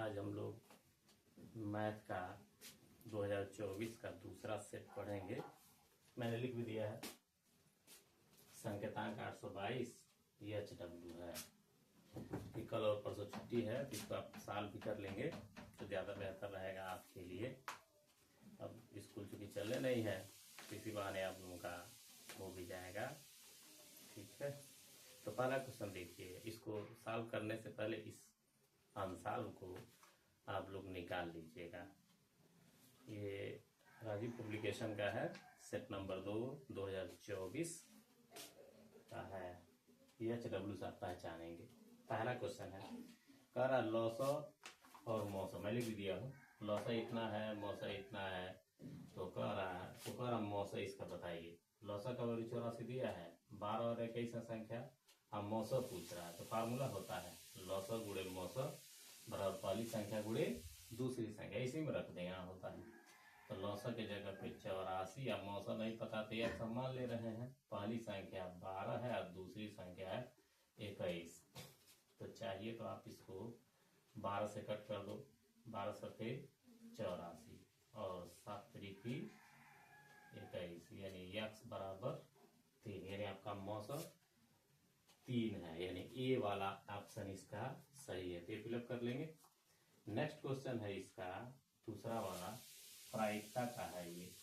आज हम लोग मैथ का 2024 का दूसरा सेट पढ़ेंगे। मैंने लिख भी दिया है, संकेतांक 822 HW है कि कल और परसों छुट्टी है, तो इसको आप साल भी कर लेंगे तो ज़्यादा बेहतर रहेगा आपके लिए। अब स्कूल चूँकि चलने नहीं है तो इसी बहाने आप लोगों का हो भी जाएगा। ठीक है, तो पहला क्वेश्चन देखिए। इसको सॉल्व करने से पहले इस आंसर को आप लोग निकाल लीजिएगा। ये राजीव पब्लिकेशन का है, सेट नंबर 2 2024 का है। HW से आप पहचानेंगे। पहला क्वेश्चन है, कह रहा लौसा और मौसम, मैं लिख दिया हूँ। लौसा इतना है, मौसा इतना है, तो कह रहा मौसा इसका बताइए। लौसा का वैल्यू 84 दिया है, 12 और 21 संख्या। अब मौसा पूछ रहा है तो फार्मूला होता है लौसा गुणे मौसा बराबर पहली संख्या गुणे दूसरी संख्या, इसी में रख दें, यहाँ होता है। तो लौसा के जगह पे 84 या मौसा नहीं पता तो यह सब मान ले रहे हैं। पहली संख्या 12 है और दूसरी संख्या है 21। तो चाहिए तो आप इसको 12 से कट कर दो, 12 सत्ते 84 और 7 त्रिकी 21, यानी x बराबर 3, यानी आपका मौसम 3 है, यानी ए वाला ऑप्शन इसका सही है। तो फिलअप कर लेंगे। नेक्स्ट क्वेश्चन है इसका दूसरा वाला, प्रायिकता का है। ये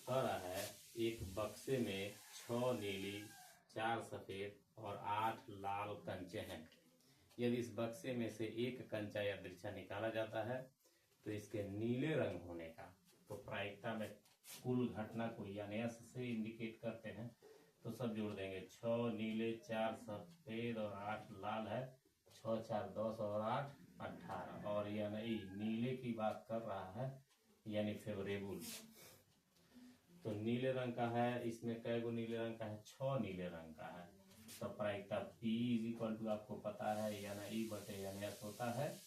कह रहा है एक बक्से में 6 नीली, 4 सफेद और 8 लाल कंचे हैं। यदि इस बक्से में से एक कंचा या दृक्षा निकाला जाता है तो इसके नीले रंग होने का, तो प्रायिकता में कुल घटना को यानी एस से इंडिकेट करते हैं, तो सब जोड़ देंगे। 6 नीले, 4 सफेद और 8 लाल है। 6 4 10 और 8 18, और यानी नीले की बात कर रहा है, यानी फेवरेबल। तो नीले रंग का है, इसमें कै गो नीले रंग का है? 6 नीले रंग का है। तो प्रायिकता P = आपको पता है यानी E/S होता है।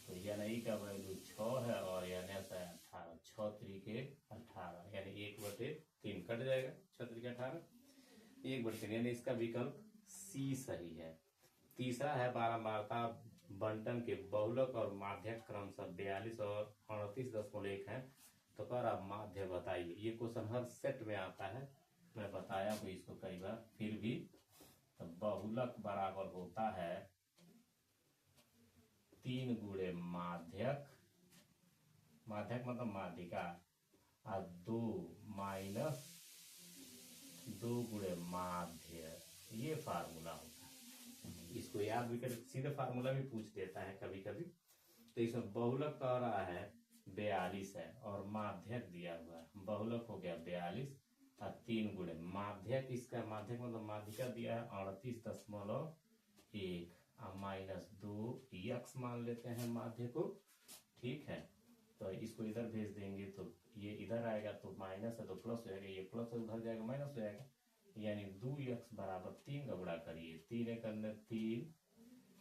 तो यानी का वैल्यू 6 है और यानी है 18। 6 त्रिके 18, यानी 1/3 कट जाएगा। 6 त्रिके 18, 1/3, यानी इसका विकल्प C सही है। तीसरा है बारंबारता बंटन के बहुलक और माध्यक क्रमशः 42 और 38.1 है। तो कह रहा माध्य बताइए। ये क्वेश्चन हर सेट में आता है, मैं बताया हूँ इसको कई बार, फिर भी। तो बहुलक बराबर होता है 3 गुणे माध्यक, माध्यक मतलब माध्यिका, और 2 माइनस 2 गुणे माध्य। ये फार्मूला होता है। इसको याद भी कर, सीधे फार्मूला भी पूछ देता है कभी कभी। तो इसमें बहुलक कह रहा है 42 है और माध्यक दिया हुआ है। बहुलक हो गया 42 और 3 गुणे माध्यक, इसका माध्यक मतलब माध्यिका दिया है 38.1 और -2 x मान लेते हैं माध्य को। ठीक है, तो इसको इधर भेज देंगे तो ये इधर आएगा, तो माइनस है तो प्लस हो जाएगा, ये प्लस उधर जाएगा माइनस हो जाएगा, यानी 2x बराबर 3 का गुणा करिए। 3 एक अंदर 3,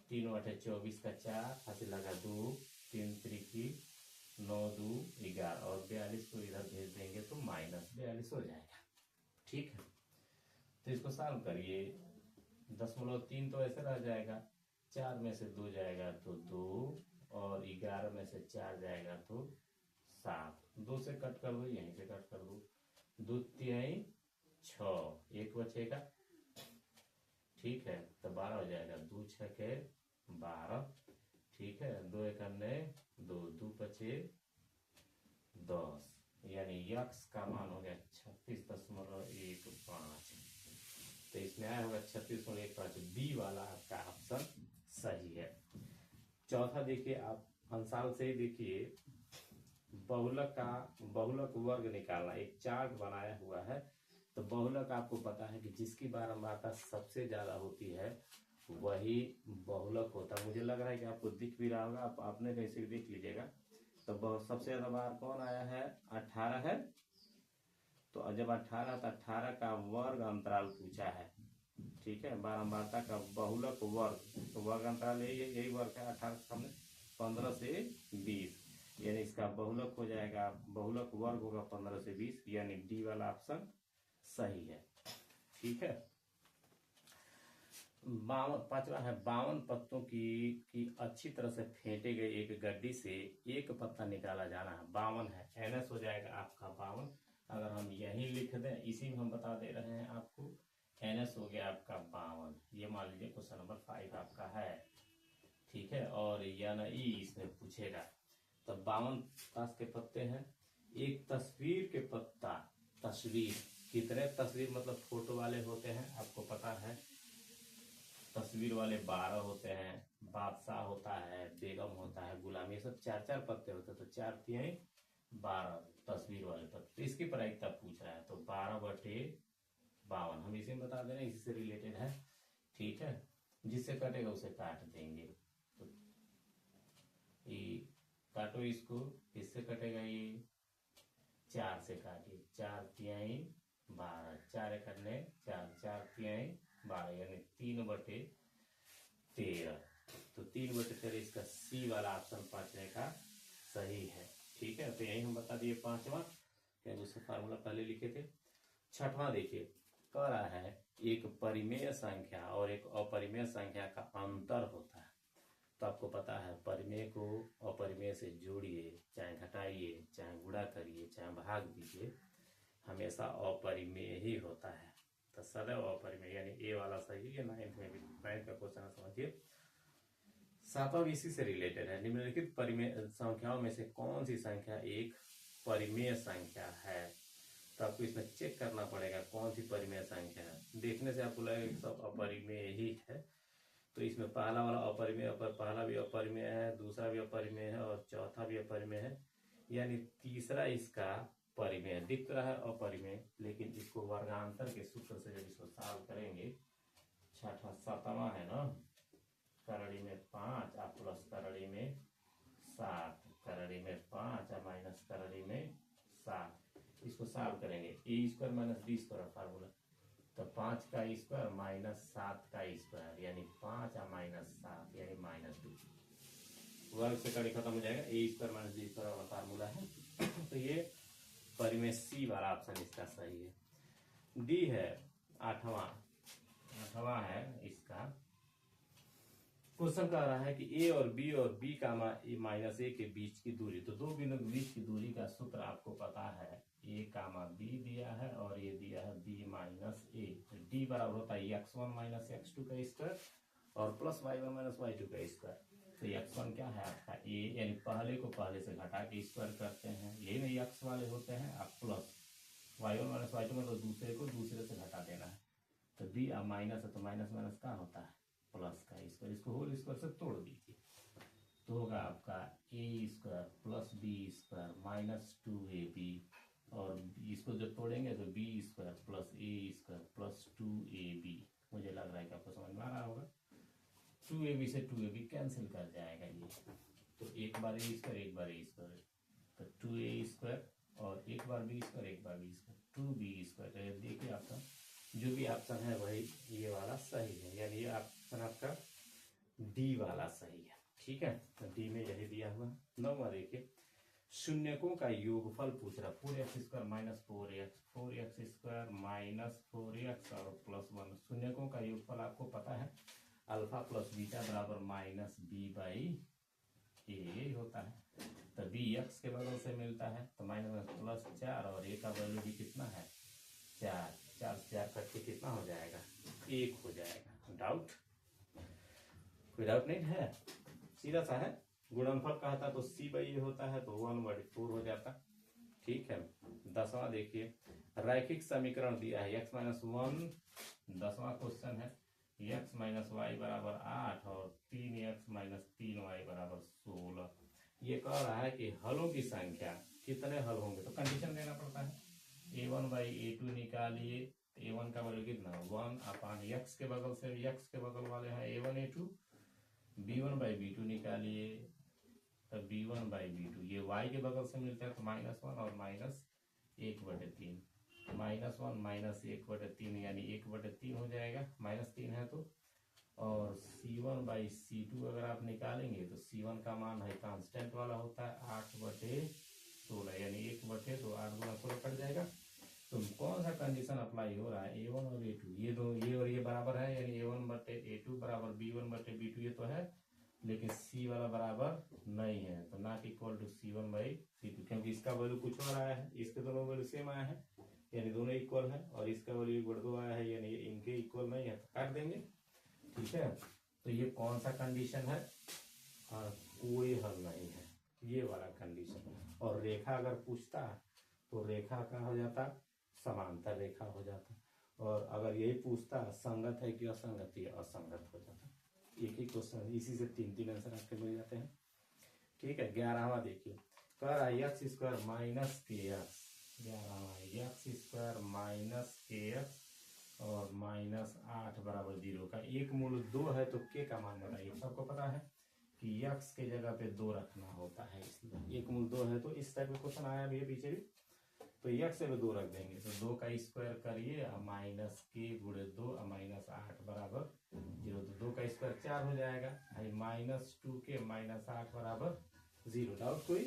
3 बटे 24 का 4, हाथ लगा 2, 3 त्रिकी 9 2 11 और 42 को इधर भेज देंगे तो -42 हो जाएगा। ठीक है, तो इसको सॉल्व करिए। 0.3 तो ऐसे रह जाएगा, 4 में से 2 जाएगा तो 2 और 11 में से 4 जाएगा तो 7। 2 से कट कर दो, यहीं से कट कर दो, 2 3 6, 1 बचेगा। ठीक है, तो 12 हो जाएगा, 2 6 के 12। ठीक है, 2 1 2, 2 5 10, यानी x का मान हो गया 36.15। तो इसमें आया होगा 36.15। बी वाला आपका ऑप्शन सही है। चौथा देखिए, आप अंसाल से ही देखिए, बहुलक वर्ग निकालना। एक चार्ट बनाया हुआ है। तो बहुलक आपको पता है कि जिसकी बारंबारता सबसे ज्यादा होती है वही बहुलक होता है। मुझे लग रहा है कि आपको दिख भी रहा होगा, आपने कैसे भी देख लीजिएगा। तो सबसे ज्यादा बार कौन आया है? 18 है। तो जब 18 तो 18 का वर्ग अंतराल पूछा है। ठीक है, बारंबारता का बहुलक वर्ग, तो वर्ग अंतराल यही वर्ग है 18 के सामने 15 से 20, यानी इसका बहुलक हो जाएगा, बहुलक वर्ग होगा 15 से 20, यानी डी वाला ऑप्शन सही है। ठीक है, पांचवा है 52 पत्तों की अच्छी तरह से फेंटे गए एक गड्डी से एक पत्ता निकाला जाना है। 52 है, NS हो जाएगा आपका 52। अगर हम यही लिख दें, इसी में हम बता दे रहे हैं आपको, NS हो गया आपका 52। ये मान लीजिए क्वेश्चन नंबर 5 आपका है, ठीक है। और या ना ई इसमें पूछेगा। तो 52 ताश के पत्ते हैं। एक तस्वीर के पत्ता, तस्वीर कितने तस्वीर मतलब फोटो वाले होते हैं आपको पता है। तस्वीर वाले 12 होते हैं, बादशाह होता है, बेगम होता है, गुलाम, ये सब 4-4 पत्ते होते हैं। तो 4×3=12 तस्वीर वाले पत्ते। तो इसकी प्रायिकता पूछ रहा है, तो 12/52 हम इसे बता दे रहे हैं, इसी से रिलेटेड है, ठीक है। जिससे कटेगा उसे काट देंगे। तो ये काटो इसको, इससे कटेगा ये 4 से काटिए, 4×3=12, 4×4 4×3=12 यानी 3/13। तो 3/13 इसका सी वाला ऑप्शन पांचवे का सही है, ठीक है। तो यही हम बता दिए पांचवा, क्या उसका फार्मूला पहले लिखे थे। छठवां देखिए, कह रहा है एक परिमेय संख्या और एक अपरिमेय संख्या का अंतर होता है। तो आपको पता है परिमेय को अपरिमेय से जोड़िए, चाहे घटाइए, चाहे गुणा करिए, चाहे भाग दीजिए, हमेशा अपरिमेय ही होता है। तो सदैव अपरिमेय, यानी ए वाला सही है। 9th में भी 9th का क्वेश्चन समझिए। 7वां इसी से रिलेटेड है। निम्नलिखित परिमेय संख्याओं में से कौन सी संख्या एक परिमेय संख्या है। तो आपको इसमें चेक करना पड़ेगा कौन सी परिमेय संख्या है। देखने से आपको लगेगा कि सब अपरिमेय ही है। तो इसमें पहला वाला अपरिमेय, पहला भी अपरिमेय है, दूसरा भी अपरिमेय है और चौथा भी अपरिमेय है, यानी तीसरा इसका परिमेय दिख रहा है अपरिमेय। लेकिन इसको वर्गांतर के सूत्र से जब इसको सॉल्व करेंगे, छठा 7वां है ना, करड़ी में 5 और प्लस करड़ी में 7, करड़ी में 5 और माइनस करड़ी में 7, इसको सॉल्व करेंगे। a² - b² फार्मूला, तो 5 का स्क्वायर माइनस 7 का स्क्वायर यानी 5 और -7 यानी -2। वर्ग से कड़ी खत्म हो जाएगा। a² - b² वाला फार्मूला है। तो ये परिमेय सी वाला ऑप्शन इसका सही है। डी है 8वां है इसका। क्वेश्चन कह रहा है कि ए और बी का -a के बीच की दूरी। तो दो बिंदु के बीच की दूरी का सूत्र आपको पता है, a, b दिया है और ये दिया है b - a। डी बराबर होता है x1 - x2 का स्क्वायर और प्लस y1 - y2 का स्क्वायर। तो x1 क्या है आपका a, यानी पहले को पहले से घटा के स्क्वायर करते हैं, यही नहीं x वाले होते हैं। आप प्लस y1 - y2 मतलब दूसरे को दूसरे से घटा देना है। तो b अब माइनस है, तो माइनस माइनस क्या होता है प्लस का स्क्वायर। इसको होल स्क्वायर से तोड़ दीजिए, तो होगा आपका a² + b² - 2ab। और इसको जब तोड़ेंगे तो b² + a² + 2ab। मुझे लग रहा है कि आपको समझ में आ रहा होगा। 2ab से 2ab कैंसिल कर जाएगा ये, तो एक बार a², एक बार a², तो 2a² और एक बार b², एक बार b², 2b²। तो देखिए आपका जो भी ऑप्शन है वही ये वाला सही है, यानी ये ऑप्शन आपका डी वाला सही है, ठीक है। तो डी में यही दिया हुआ। 9वां देखिए, शून्यकों का योगफल पूछ रहा। 4x² - 4x, 4x² - 4x और +1। शून्यकों का योगफल आपको पता है अल्फा प्लस बीटा बराबर -b/a होता है। तो b x के बगल से मिलता है, तो -+4 और a का वैल्यू भी कितना है 4, 4 से 4 कट के कितना हो जाएगा 1 हो जाएगा। डाउट? कोई डाउट नहीं है, सीधा सा है। गुणनफल कहता तो c/a होता है, तो 1/4 हो जाता, ठीक है। 10वां देखिए, रैखिक समीकरण दिया है x - 1। 10वां क्वेश्चन है x - y = 8 और 3x - 3y = 16। ये कह रहा है कि हलों की संख्या कितने हल होंगे, तो कंडीशन देना पड़ता है। a1/a2 निकालिए, a1 का वैल्यू कितना 1/x के बगल से, x के बगल वाले हैं a1 a2। b1/b2 निकालिए, तो b1/b2 ये y के बगल से मिलता है, तो -1 और -1/3, -1 - 1/3 यानी 1/3 हो जाएगा, -3 है तो। और c1/c2 अगर आप निकालेंगे तो c1 का मान है कांस्टेंट वाला होता है 8/16 यानी 1/2, 8 गुना 16 कट जाएगा। तो कौन सा कंडीशन अप्लाई हो रहा है, a1 और a2 ये दो, ये और ये बराबर है, यानी a1/a2 लेकिन C वाला बराबर नहीं है, तो नॉट इक्वल टू C1/C2, क्योंकि इसका वैल्यू कुछ और आया है, इसके दोनों वैल्यू सेम आया है, यानी दोनों इक्वल है, और इसका वैल्यू 1/2 आया है, यानी इनके इक्वल नहीं है, तो काट देंगे। ठीक है, तो ये कौन सा कंडीशन है? कोई हल नहीं है, ये वाला कंडीशन। और रेखा अगर पूछता तो रेखा का हो जाता समांतर रेखा हो जाता, और अगर यही पूछता संगत है कि असंगत, ये असंगत हो जाता। एक ही क्वेश्चन, इसी से 3 आंसर आपके मिल जाते हैं। ठीक है, 11वां देखिए, कह रहा है x स्क्वायर माइनस के एक्स, 11वां x स्क्वायर माइनस के एक्स और -8 बराबर 0 का एक मूल 2 है, तो k का मान बताइए। सबको पता है कि x के जगह पे 2 रखना होता है, इसलिए एक मूल 2 है, तो इस टाइप का क्वेश्चन आया भी है पीछे भी, तो x से 2 रख देंगे, तो 2 का स्क्वायर करिए माइनस के गुणे 2 -8 बराबर 0, तो 2 का स्क्वायर 4 हो जाएगा, -2k -8 बराबर 0। डाउट कोई?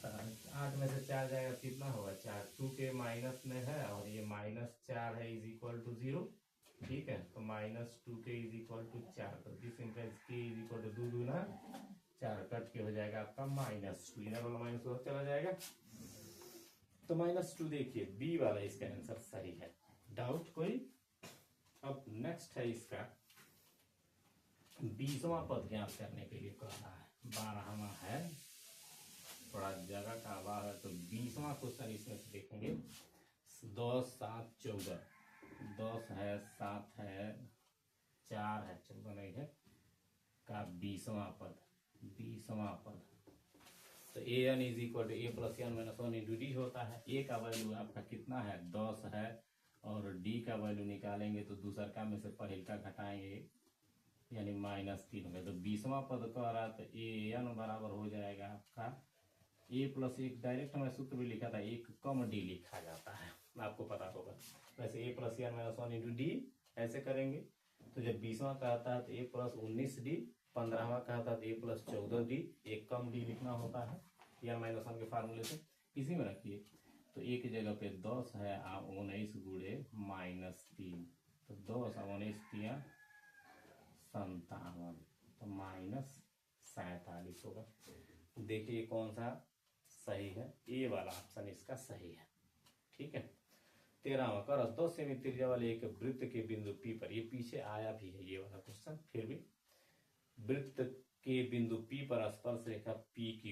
8 में से 4 जाएगा, कितना होगा 4, 2k माइनस में है और ये -4 है, इज इक्वल टू 0। ठीक है, तो -2k इज इक्वल टू 4, तो this implies k is equal to 2 दूना 4, कट के हो जाएगा आपका -2, इधर वाला माइनस उधर चला जाएगा, तो -2 देखिए बी वाला इसका आंसर सही है। डाउट कोई? अब नेक्स्ट है इसका 20वां पद ज्ञात करने के लिए कह रहा है, 12वां है, थोड़ा जगह का अभाव है, तो 20वां क्वेश्चन इसमें से देखेंगे। 10 7 14, 10 है, 7 है, 4 है, 14 नहीं है, का 20वां पद, 20वां पद, तो an is equal to a plus n minus 1 into d होता है। a का वैल्यू आपका कितना है 10 है, और d का वैल्यू निकालेंगे तो दूसर का में से पहल का घटाएंगे, यानी -3 होगा, तो 20वां पद कह रहा, तो an बराबर हो जाएगा आपका a प्लस 1, डायरेक्ट मैं सूत्र भी लिखा था, 1 कम d लिखा जाता है, आपको पता होगा। वैसे a plus n minus 1 into D ऐसे करेंगे, तो जब 20वां का आता है तो a प्लस 19d, 15वां का आता है तो a plus 14d, 1 come d लिखना होता है या -1 के फार्मूले से, इसी में रखिए। तो a की जगह पे 10 है, 19 गुणे -3, तो 10 और 19 3 57, तो -47 होगा। देखिए कौन सा सही है, ए वाला ऑप्शन इसका सही है। ठीक है, 13वां कर 10 सेमी त्रिज्या वाले एक वृत्त के बिंदु P पर, ये पीछे आया भी है ये वाला क्वेश्चन, फिर भी वृत्त के बिंदु P पर स्पर्श रेखा PQ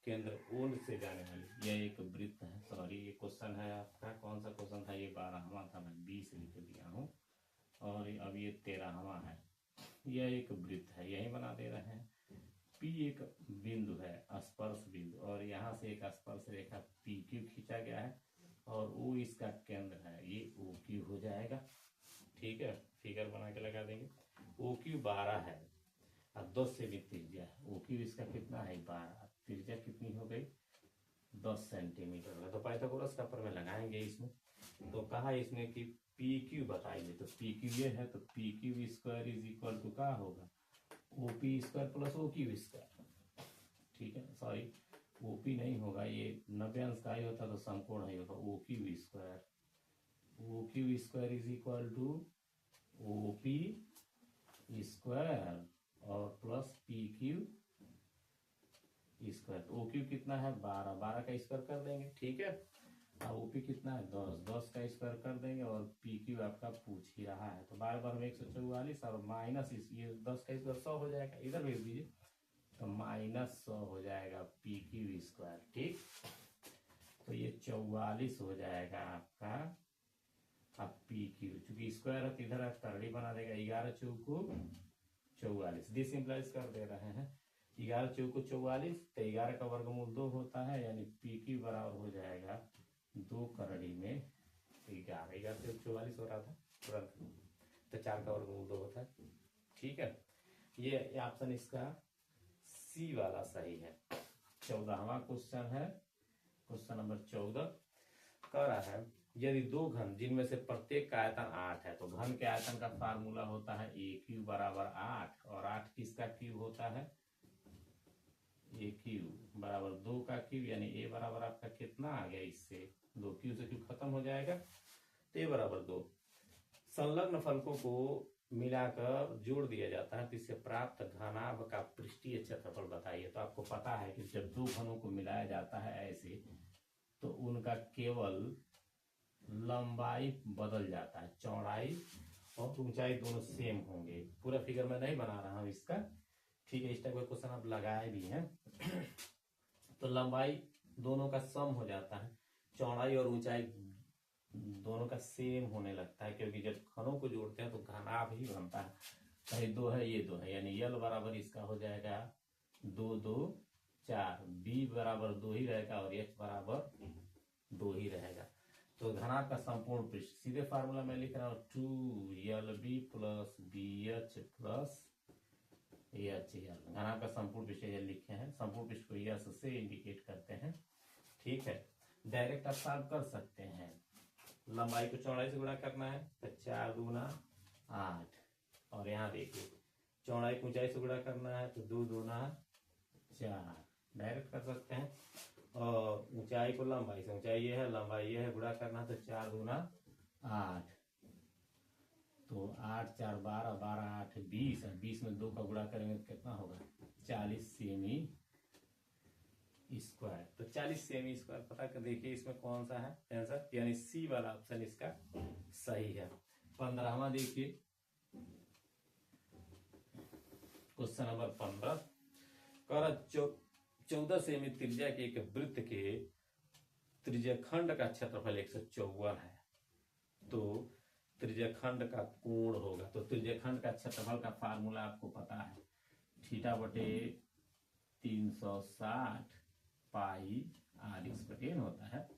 केंद्र O से जाने वाली, यह एक वृत्त है। सॉरी, ये क्वेश्चन है आपका, कौन सा क्वेश्चन था ये? 12वां था, मैं 20 लिख दिया हूँ, और अब ये 13वां है। यह एक वृत्त है, यही बना दे रहे हैं। P एक बिंदु है, स्पर्श बिंदु, और यहाँ से एक स्पर्श रेखा PQ खींचा गया है, और O इसका केंद्र है, ये OQ हो जाएगा। ठीक है, फिगर बना के लगा देंगे। OQ 12 है और 10 से भी त्रिज्या है, OQ इसका कितना है 12, त्रिज्या कितनी हो गई 10 सेंटीमीटर है, तो पाइथागोरस का प्रमेय लगाएंगे इसमें। तो कहा इसमें कि PQ बताइए, तो PQ ये है, तो PQ square is equal to क्या होगा OP square plus OQ square. ठीक है, सॉरी OP नहीं होगा, ये 90 अंश का ही होता तो समकोण ही होता, OQ square is equal to OP square और प्लस PQ स्क्वायर। तो OQ कितना है 12, 12 का स्क्वायर कर देंगे। ठीक है, अब OP कितना है 10, 10 का स्क्वायर कर देंगे, और PQ आपका पूछ ही रहा है, तो 12 में 144 और माइनस ये 10 का स्क्वायर 100 हो जाएगा, इधर भेज दीजिए, तो -100 हो जाएगा PQ स्क्वायर। ठीक, तो ये 44 हो जाएगा आपका। अब PQ चूंकि स्क्वायर है, इधर करड़ी बना देगा, 11 चौको 44, दिस इंप्लाइज कर दे रहे हैं 11 चौको 44, तो 11 का वर्गमूल 2 होता है, यानी PQ बराबर हो जाएगा 2 करड़ी में 11, 11 से 44 हो रहा था तुरंत, तो 4 का वर्गमूल 2 होता है। ठीक है, ये ऑप्शन इसका सी वाला सही है। 14वां क्वेश्चन है, क्वेश्चन नंबर 14 कह रहा है यदि 2 घन जिनमें से प्रत्येक का आयतन 8 है, तो घन के आयतन का फार्मूला होता है AQ बराबर 8, और 8 किसका क्यूब होता है AQ बराबर 2 का क्यूब, यानी A बराबर आपका कितना आ गया, इससे 2 क्यू से क्यू खत्म हो जाएगा, तो A बराबर 2। संलग्न फलकों को मिलाकर जोड़ दिया जाता है तो इससे प्राप्त घनाभ का पृष्ठीय क्षेत्रफल बताइए। तो आपको पता है कि जब दो घनों को मिलाया जाता है ऐसे तो उनका केवल लंबाई बदल जाता है, चौड़ाई और ऊंचाई दोनों सेम होंगे। पूरा फिगर मैं नहीं बना रहा हूं इसका, ठीक है। इस टाइप का क्वेश्चन आप लगाए भी हैं। तो लंबाई दोनों का सम हो जाता है, चौड़ाई और ऊंचाई दोनों का सेम होने लगता है, क्योंकि जब घनों को जोड़ते हैं तो घनाभ ही बनता है। कहीं दो है, ये दो है, यानी यल बराबर इसका हो जाएगा 2 2 4, बी बराबर 2 ही रहेगा और एच बराबर 2 ही रहेगा। तो घनाभ का संपूर्ण पृष्ठ, सीधे फार्मूला में लिख रहा हूँ 2LB plus BH plus HL। घनाभ का संपूर्ण पृष्ठ ये लिखे हैं, संपूर्ण पृष्ठ को यस से इंडिकेट करते हैं, ठीक है। डायरेक्ट आप सॉल्व कर सकते हैं। लंबाई को चौड़ाई से गुणा करना है तो 4 दूना 8, और यहाँ देखिए चौड़ाई को ऊंचाई से गुणा करना है तो 2 दूना 4, डायरेक्ट कर सकते हैं। और ऊंचाई को लंबाई से, ऊंचाई ये है लंबाई ये है, गुणा करना है तो 4 दूना 8, तो 8 4 12, 12 8 20, 20 में 2 का गुणा करेंगे तो कितना होगा 40 सेमी स्क्वायर। तो 40 सेमी स्क्वायर पता कर देखिए इसमें कौन सा है आंसर, यानी सी वाला ऑप्शन इसका सही है। 15वां देखिए, क्वेश्चन नंबर 15, कर 14 सेमी त्रिज्या के एक वृत्त के त्रिज्याखंड का क्षेत्रफल 154 है, तो त्रिज्याखंड का कोण होगा। तो त्रिज्याखंड का क्षेत्रफल का फार्मूला आपको पता है, थीटा बटे 360 पाई आर स्क्वायर होता है।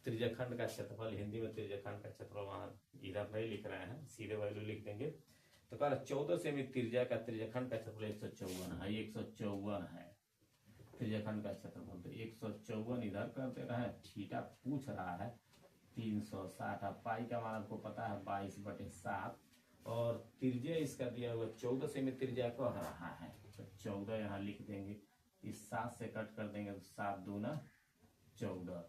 त्रिज्याखंड का क्षेत्रफल, हिंदी में त्रिज्याखंड का क्षेत्रफल वहां इधर नहीं लिख रहे हैं, सीधे वैल्यू लिख देंगे। तो कह 14 सेमी त्रिज्या का त्रिज्याखंड का क्षेत्रफल 154 है, 154 है त्रिज्याखंड का क्षेत्रफल। तो 154 इधर कर दे रहा है, थीटा पूछ रहा है 360, अब पाई का मान आपको पता है 22/7, और त्रिज्या इसका दिया हुआ 14 सेमी त्रिज्या कह रहा है, तो 14 यहाँ लिख देंगे। इस 7 से कट कर देंगे तो 7 दूना 14,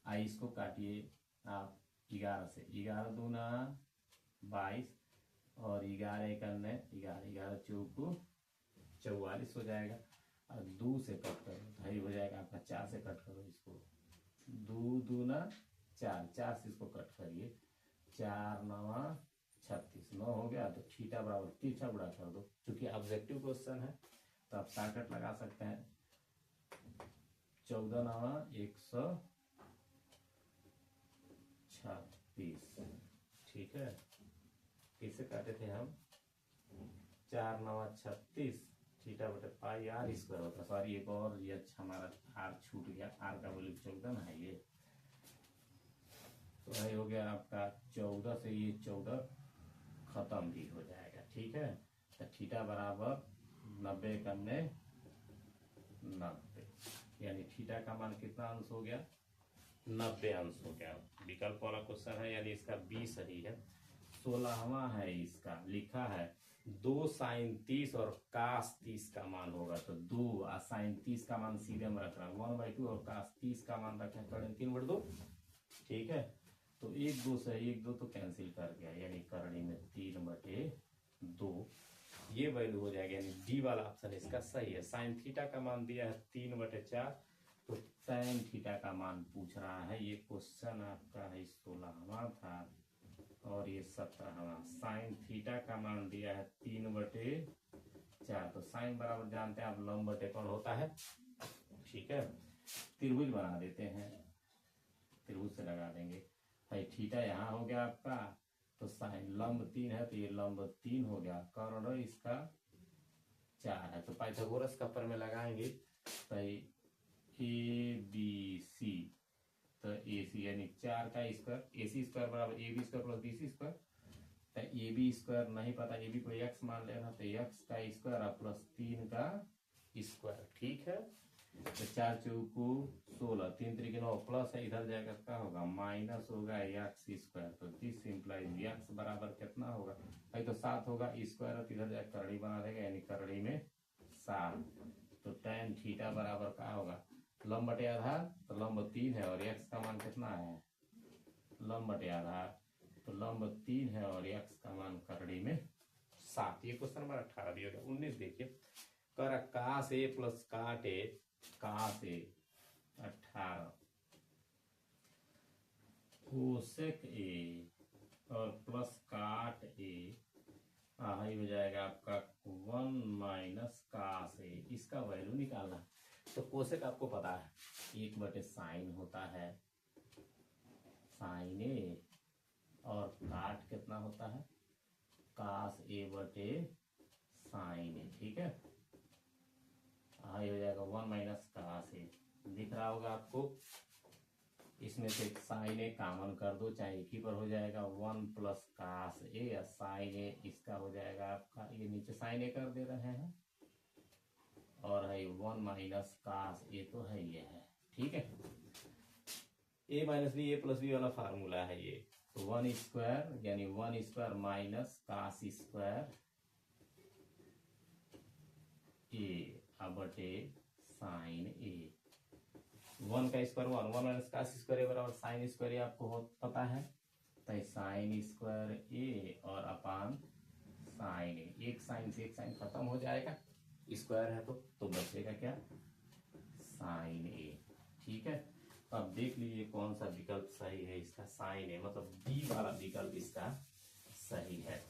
आई इसको काटिए आप 11 से, 11 दूना 22 और 11 एक 11, 11 चौको 44 हो जाएगा। और 2 से कट करो तो यही हो जाएगा आपका, 4 से कट करो इसको, 2 दूना 4, 4 से इसको कट करिए, 4 9 36, 9 हो गया। तो थीटा बराबर तीसरा गुणा कर दो, क्योंकि ऑब्जेक्टिव क्वेश्चन है तो आप शॉर्टकट लगा सकते हैं। 14 9 136, ठीक है। किसे काटे थे हम, 4 9 36, थीटा बटे पाई आर स्क्वायर होता, सॉरी एक और ये अच्छा हमारा आर छूट गया, आर का वैल्यू 14 है ये, तो ये हो गया आपका 14 से ये 14 खत्म भी हो जाएगा, ठीक है। तो थीटा बराबर 90 करने 90, यानी थीटा का मान कितना अंश हो गया, 90 अंश हो गया। विकल्प वाला क्वेश्चन है, यानी इसका 20 सही है। 16वां है, इसका लिखा है 2 sin 30 और cos 30 का मान होगा, तो 2 और sin 30 का मान सीधे में रख रहा है 1/2 और cos 30 का मान रखें करें 3/2, ठीक है। तो 1 2 से 1 2 तो कैंसिल कर गया, यानी करणी में 3/2 ये वैल्यू हो जाएगा, यानी डी वाला ऑप्शन इसका सही है। साइन थीटा का मान दिया है 3/4, तो tan थीटा का मान पूछ रहा है। ये क्वेश्चन आपका है 16वां था और ये 17वां। साइन थीटा का मान दिया है 3/4, तो साइन बराबर जानते हैं आप लंब बटे कोण होता है, ठीक है। त्रिभुज बना देते हैं, त्रिभुज से लगा देंगे भाई, थीटा यहाँ हो गया आपका, तो साइन लंब 3 है तो ये लंब 3 हो गया, कर्ण इसका 4 है, तो पाइथागोरस का पर में लगाएंगे भाई ABC, तो AC यानी 4 का स्क्वायर, AC स्क्वायर बराबर AB square plus BC square, तो AB स्क्वायर नहीं पता, AB को x मान लेना, तो x का स्क्वायर प्लस 3 का स्क्वायर, ठीक है। तो 4 चौको 16, 3 3 9 प्लस है, इधर जाएगा क्या होगा माइनस होगा x स्क्वायर, तो दिस इंप्लाइज x बराबर कितना होगा भाई, तो 7 होगा, स्क्वायर इधर जाकर करड़ी बना देगा, यानी करड़ी में 7, तो tan थीटा बराबर क्या होगा, लंब बटे आधार, तो लंब 3 है और x का मान कितना है, लंब बटे आधार, तो लंब 3 है और x का मान करड़ी में 7। ये क्वेश्चन नंबर 18 दिया गया। 19 देखिए, कर कास ए प्लस काट ए, कास ए 18 कोसेक ए और प्लस काट ए, ये हो जाएगा आपका 1 माइनस कास ए। इसका वैल्यू निकालना है। तो कोसेक आपको पता है 1/sin होता है, साइन ए, और काट कितना होता है, कास A/sin ए। ठीक है, ये हो जाएगा 1 माइनस कास ए। दिख रहा होगा आपको, इसमें से साइन ए कॉमन कर दो, चाहे एक ही पर हो जाएगा, 1 प्लस कास ए या साइन ए, इसका हो जाएगा आपका, ये नीचे साइन ए कर दे रहे हैं, और है 1 माइनस कास ए, तो है ये है। ठीक है, ए माइनस बी, ए प्लस बी वाला फार्मूला है ये। तो 1 स्क्वायर यानी 1 स्क्वायर माइनस कास स्क्वायर ए बटे साइन ए। 1 का स्क्वायर 1, 1 माइनस कास स्क्वायर ए बराबर साइन स्क्वायर ए, आपको पता है, तो साइन स्क्वायर ए और अपान साइन ए। एक साइन से एक साइन खत्म हो जाएगा, स्क्वायर है तो बचेगा क्या, साइन ए। ठीक है, तो अब देख लीजिए कौन सा विकल्प सही है इसका, साइन ए, मतलब बी वाला विकल्प इसका सही है।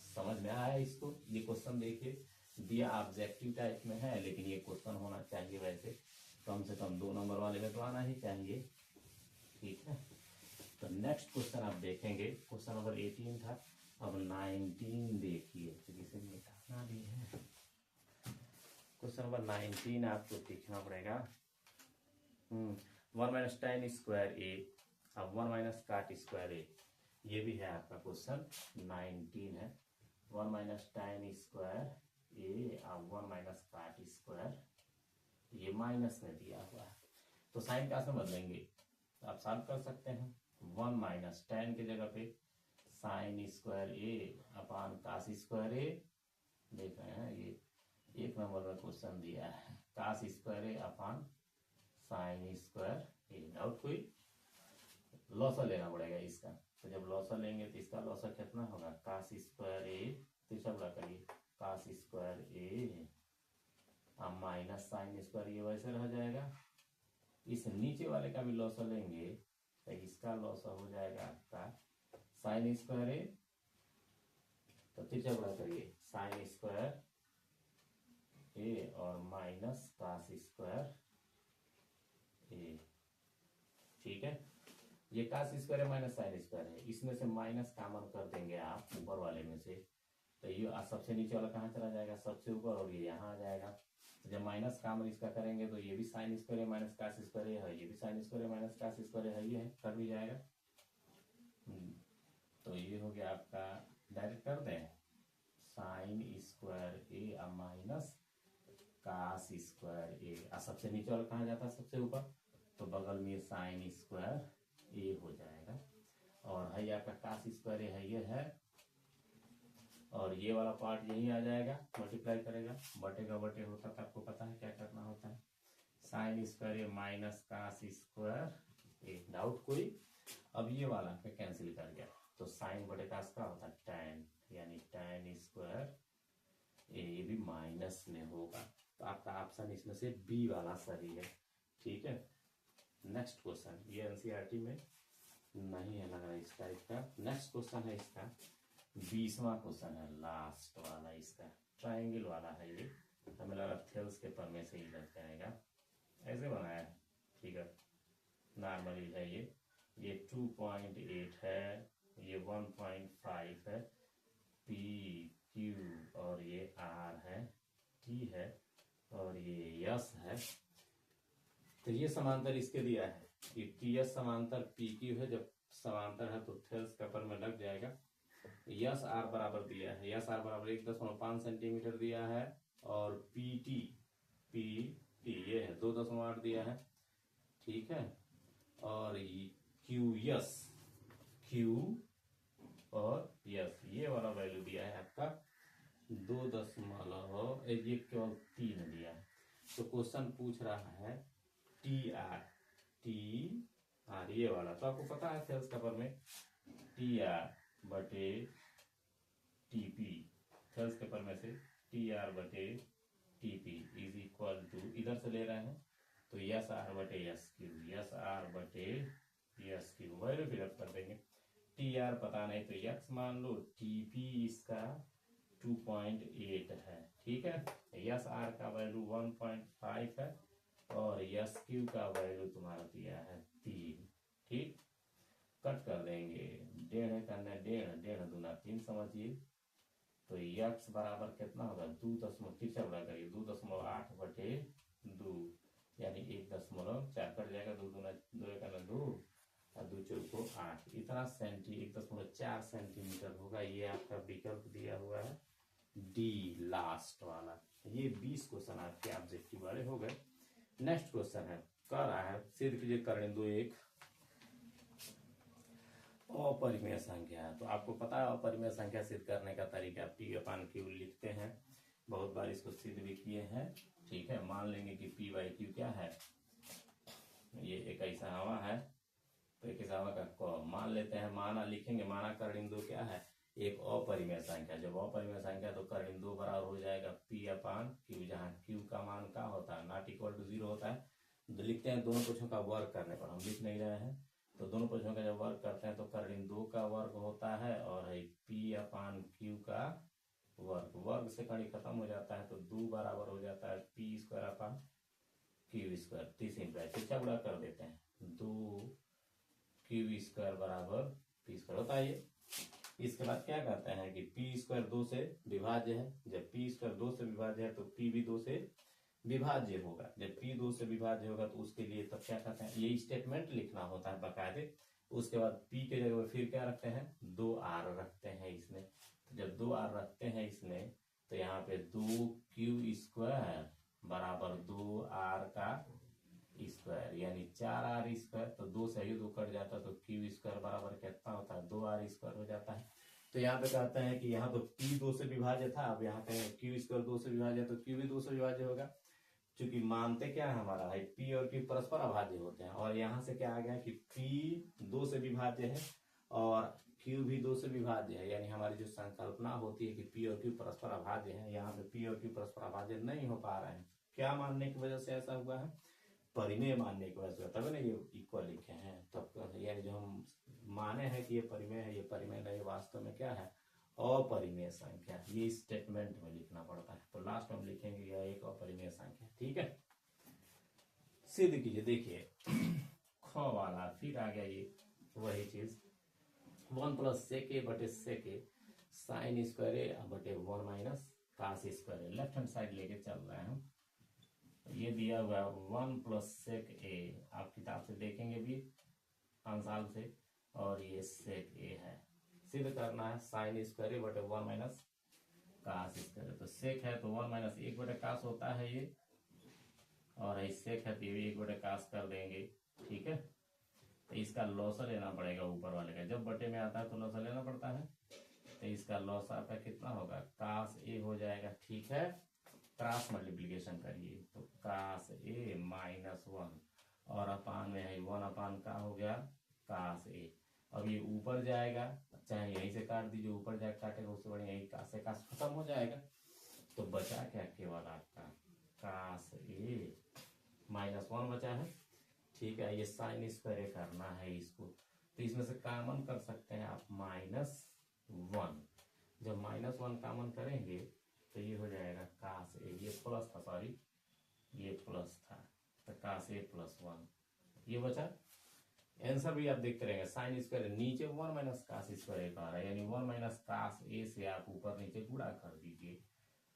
समझ में आया इसको? ये क्वेश्चन देखिए, दिया ऑब्जेक्टिव टाइप में है, लेकिन ये क्वेश्चन होना चाहिए वैसे कम से कम 2 नंबर वाले में तो आना ही चाहिए। ठीक है, तो नेक्स्ट क्वेश्चन आप देखेंगे, क्वेश्चन नंबर 18 था, अब 19 देखिए, तो जिसे मिटाना भी है। क्वेश्चन नंबर 19 आपको देखना पड़ेगा। 1 माइनस tan स्क्वायर ए, अब 1 माइनस काट स्क्वायर ए, ये भी है आपका क्वेश्चन 19 है। 1 माइनस tan स्क्वायर ए, अब 1 माइनस काट स्क्वायर, ये माइनस में दिया हुआ है, तो साइन का से बदलेंगे, तो आप सॉल्व कर सकते हैं। 1 माइनस tan की जगह पे साइन स्क्वायर ए अपान कास स्क्वायर ए, देख रहे हैं ये 1 नंबर में क्वेश्चन दिया है, कास स्क्वायर ए अपान साइन स्क्वायर ए। डाउट कोई? लॉसा लेना पड़ेगा इसका, तो जब लॉसा लेंगे तो इसका लॉसा कितना होगा, कास स्क्वायर ए, तीसरा बड़ा करिए, कास स्क्वायर ए माइनस साइन स्क्वायर, ये वैसे रह जाएगा। इस नीचे वाले का भी लॉसा लेंगे तो इसका लॉसा हो जाएगा आपका साइन स्क्वायर ए, तो तीसरा बड़ा करिए, साइन स्क्वायर ए और माइनस कास स्क्वायर ए। ठीक है, ये कास स्क्वायर है माइनस साइन स्क्वायर है, इसमें से माइनस कॉमन कर देंगे आप ऊपर वाले में से, तो ये सबसे नीचे वाला कहाँ चला जाएगा, सबसे ऊपर, और ये यहाँ आ जाएगा। तो जब माइनस कॉमन इसका करेंगे तो ये भी साइन स्क्वायर है माइनस कास स्क्वायर है, ये भी साइन स्क्वायर है माइनस कास स्क्वायर है, ये है, कर भी जाएगा। तो ये हो गया आपका, डायरेक्ट कर दें, साइन स्क्वायर ए माइनस कास स्क्वायर ए, सबसे नीचे वाला कहाँ जाता है, सबसे ऊपर, तो बगल में साइन स्क्वायर ए हो जाएगा, और है आपका कास स्क्वायर ए है, ये है, और ये वाला पार्ट यही आ जाएगा, मल्टीप्लाई करेगा, बटे का बटे होता था, आपको पता है क्या करना होता है, साइन स्क्वायर ए माइनस कास स्क्वायर ए। डाउट कोई? अब ये वाला पे कैंसिल कर गया, तो साइन बटे कास का होता है tan, यानी tan स्क्वायर ए, ये भी माइनस में होगा, तो आपका ऑप्शन इसमें से बी वाला सही है। ठीक है, नेक्स्ट क्वेश्चन, ये एनसीईआरटी में नहीं है लग रहा है इस टाइप का। नेक्स्ट क्वेश्चन है इसका 20वां क्वेश्चन है, लास्ट वाला इसका, ट्राइंगल वाला है ये, हमें लगा थेल्स के पर में से ही लग जाएगा, ऐसे बनाया है फिगर, नॉर्मली है ये 2.8 है, ये 1.5 है, पी क्यू और ये आर है, टी है और ये यस है। तो ये समांतर इसके दिया है कि टी एस समांतर पी क्यू है, जब समांतर है तो थेल्स के पर में लग जाएगा। यस आर बराबर दिया है, यस आर बराबर 1.5 सेंटीमीटर दिया है, और पी टी ये है 2.8 दिया है। ठीक है, और क्यू यस, क्यू और यस, ये वाला वैल्यू दिया है आपका 2.1, ये केवल 3 दिया है। तो क्वेश्चन पूछ रहा है टी आर ये वाला, तो आपको पता है थेल्स कपर में टी आर बटे टीपी, ठोस के परिमेय से टी आर बटे T P is equal to, इधर से ले रहे हैं तो यस आर बटे यस क्यू, यस आर बटे यस क्यू, वैल्यू फिलअप कर देंगे। टी आर पता नहीं तो यक्स मान लो, टी पी इसका 2.8 है, ठीक है। यस आर का वैल्यू 1.5 है और यस क्यू का वैल्यू तुम्हारा दिया है 3, ठीक। कट कर देंगे, डेढ़ करना, डेढ़ डेढ़ दूना 3 समझिए, तो यक्स बराबर कितना होगा 2.4 2.8 बटे 2 यानी 1.4 कट जाएगा, 2 दूना 2 और 2 चौको 8, इतना 1.4 सेंटीमीटर होगा। ये आपका विकल्प दिया हुआ है डी लास्ट वाला। ये 20 क्वेश्चन आपके ऑब्जेक्टिव वाले हो गए। नेक्स्ट क्वेश्चन है, कह रहा है सिद्ध कीजिए कर्णेंदु एक अपरिमेय संख्या है। तो आपको पता है अपरिमेय संख्या सिद्ध करने का तरीका, पी अपान क्यू लिखते हैं, बहुत बार इसको सिद्ध भी किए हैं, ठीक है। मान लेंगे कि पी बाई क्यू क्या है, ये 21वां है, तो 21वां का क मान लेते हैं, माना लिखेंगे, माना कर्णेंदु क्या है एक अपरिमेय संख्या। जब अपरिमेय संख्या तो कर्णेंदु बराबर हो जाएगा पी अपान क्यू, जहाँ क्यू का मान क्या होता है नॉट इक्वल टू 0 होता है। तो लिखते हैं दोनों पक्षों का वर्ग करने पर, हम लिख नहीं रहे हैं, तो दोनों पक्षों का जब वर्ग करते हैं तो कर्णेंदु का वर्ग होता है और पी अपान क्यू का वर्ग, वर्ग से कड़ी खत्म हो जाता है तो 2 बराबर हो जाता है P square upon Q square, 30 implied शिक्षा गुणा कर देते हैं, 2 क्यू स्क्वायर बराबर पी स्क्वायर होता है ये। इसके बाद क्या कहते हैं कि पी स्क्वायर 2 से विभाज्य है, जब पी स्क्वायर 2 से विभाज्य है तो पी भी 2 से विभाज्य होगा, जब पी 2 से विभाज्य होगा तो उसके लिए तब क्या कहते हैं, ये स्टेटमेंट लिखना होता है बकायदे। उसके बाद पी के जगह फिर क्या रखते हैं 2 आर रखते हैं इसमें, तो जब 2 आर रखते हैं इसमें तो यहाँ पे 2 क्यू स्क्वायर बराबर 2 आर का स्क्वायर यानी 4 आर स्क्वायर, तो 2 से ही 2 कट जाता है तो क्यू स्क्वायर बराबर कितना होता है 2 आर स्क्वायर हो जाता है। तो यहाँ पे कहते हैं कि यहाँ तो पी 2 से विभाज्य था, अब यहाँ पे क्यू स्क्वायर 2 से विभाज्य तो क्यू भी 2 से विभाज्य होगा, क्योंकि मानते क्या है हमारा भाई पी और क्यू परस्पर अभाज्य होते हैं, और यहाँ से क्या आ गया कि पी 2 से विभाज्य है और क्यू भी 2 से विभाज्य है, यानी हमारी जो संकल्पना होती है कि पी और क्यू परस्पर अभाज्य है, यहाँ पे पी और क्यू परस्पर अभाज्य नहीं हो पा रहे हैं। क्या मानने की वजह से ऐसा हुआ है, परिमेय मानने की वजह से, तभी ना ये इक्वल लिखे हैं, तब यानी जो हम माने हैं कि ये परिमेय है, ये परिमेय नहीं, वास्तव में क्या है अपरिमेय संख्या। ये स्टेटमेंट में लिखना पड़ता है, तो लास्ट में हम लिखेंगे यह एक अपरिमेय संख्या, ठीक है। सिद्ध कीजिए, देखिए ख वाला फिर आ गया ये वही चीज, 1 प्लस सेक ए बटे सेक ए साइन स्क्वायर ए बटे 1 माइनस कास स्क्वायर ए, लेफ्ट हैंड साइड लेके चल रहे हैं हम। ये दिया हुआ 1 प्लस सेक ए, आप किताब से देखेंगे भी आंसार से, और ये सेक ए है, सिद्ध करना है साइन स्क्वायर ए बटे 1 माइनस कास स्क्वायर। तो सेक है तो 1 माइनस 1 बटे कास होता है ये, और सेक है तो ये 1 बटे कास कर देंगे, ठीक है। तो इसका लॉसर लेना पड़ेगा ऊपर वाले का, जब बटे में आता है तो लॉसर लेना पड़ता है, तो इसका लॉस आपका कितना होगा कास ए हो जाएगा, ठीक है। क्रॉस मल्टीप्लीकेशन करिए तो कास ए माइनस 1 और अपान में है 1 अपान का हो गया कास ए। अब ये ऊपर जाएगा, चाहे यहीं से काट दीजिए, ऊपर जाके काटेगा उससे बढ़िया यही कास से कास खत्म हो जाएगा, तो बचा क्या केवल आपका कास ए माइनस 1 बचा है, ठीक है। ये साइन स्क्वायर करना है इसको, तो इसमें से कॉमन कर सकते हैं आप -1, जब -1 कॉमन करेंगे तो ये हो जाएगा कास ए, ये प्लस था सॉरी ये प्लस था, तो कास ए प्लस 1 ये बचा। आंसर भी आप देखते रहेंगे, साइन स्क्वायर नीचे 1 माइनस कास स्क्वायर आ रहा है, यानी 1 माइनस कास ए से आप ऊपर नीचे गुणा कर दीजिए,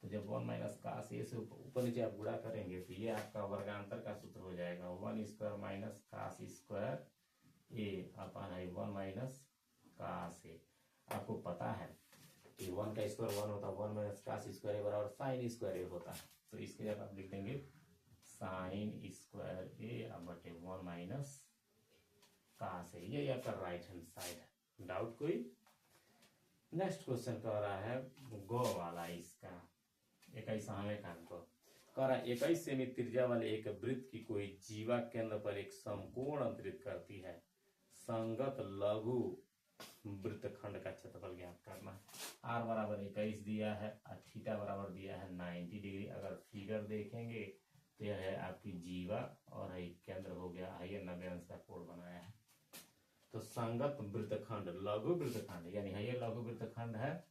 तो जब 1 माइनस कास ए से ऊपर नीचे आप गुणा करेंगे तो ये आपका वर्गांतर का सूत्र हो जाएगा 1 स्क्वायर माइनस कास स्क्वायर ए अपान 1 माइनस कास ए। आपको पता है कि 1 का स्क्वायर 1 होता है, 1 माइनस कास स्क्वायर ए बराबर साइन स्क्वायर ए होता है, तो इसके जब आप लिख देंगे साइन स्क्वायर ए बटे 1 माइनस कास ए, ये आपका राइट हैंड साइड है। डाउट कोई? नेक्स्ट क्वेश्चन कह रहा है गो वाला, इसका 21वें का अंक कह रहा है 21 सेमी त्रिज्या वाले एक वृत्त की कोई जीवा केंद्र पर एक समकोण अंतरित करती है, संगत लघु वृत्तखंड का क्षेत्रफल ज्ञात करना है। आर बराबर 21 दिया है और थीटा बराबर दिया है 90 डिग्री। अगर फिगर देखेंगे तो यह है आपकी जीवा और है केंद्र हो गया है, ये 90 अंश का कोण बनाया है। तो संगत वृत्तखंड लघु वृत्तखंड यानी है ये लघु वृत्तखंड है,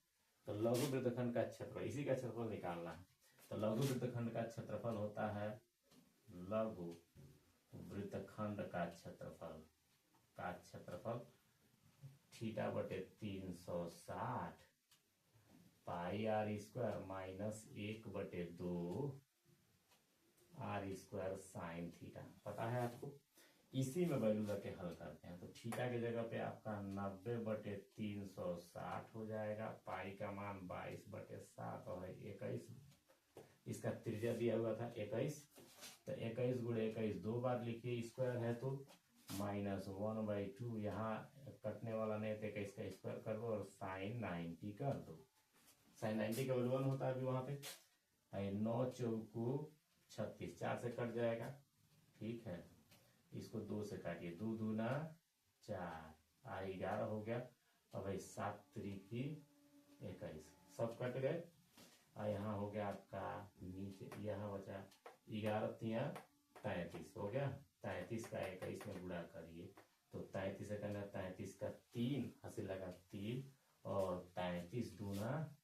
तो लघु वृत्तखंड का क्षेत्रफल इसी का क्षेत्रफल निकालना है। तो लघु वृत्तखंड का क्षेत्रफल होता है लघु वृत्तखंड का क्षेत्रफल थीटा बटे 360 pi r square minus 1/2 r square sine theta. पता है आपको, इसी में वैल्यू रख के हल करते हैं। तो थीटा की जगह पे आपका 90/360 हो जाएगा, पाई का मान 22/7 और 21, इसका त्रिज्या दिया हुआ था 21, तो 21 गुणे 21 दो बार लिखिए, स्क्वायर है तो -1/2, यहाँ कटने वाला नहीं तो 21 का स्क्वायर कर दो और साइन 90 कर दो। साइन 90 का वैल्यू 1 होता है अभी वहां पे। 9 चौको 36, 4 से कट जाएगा, ठीक है। इसको 2 से काटिए, 2 दूना 4, 11 हो गया। अब 7 त्रिकी 21, सब कट गए। और यहाँ हो गया आपका नीचे, यहाँ बचा 11 तिया 33 हो गया। 33 का 21 में गुणा करिए तो 33 से करना 33 का 3 हासिल लगा 3 और 33 दूना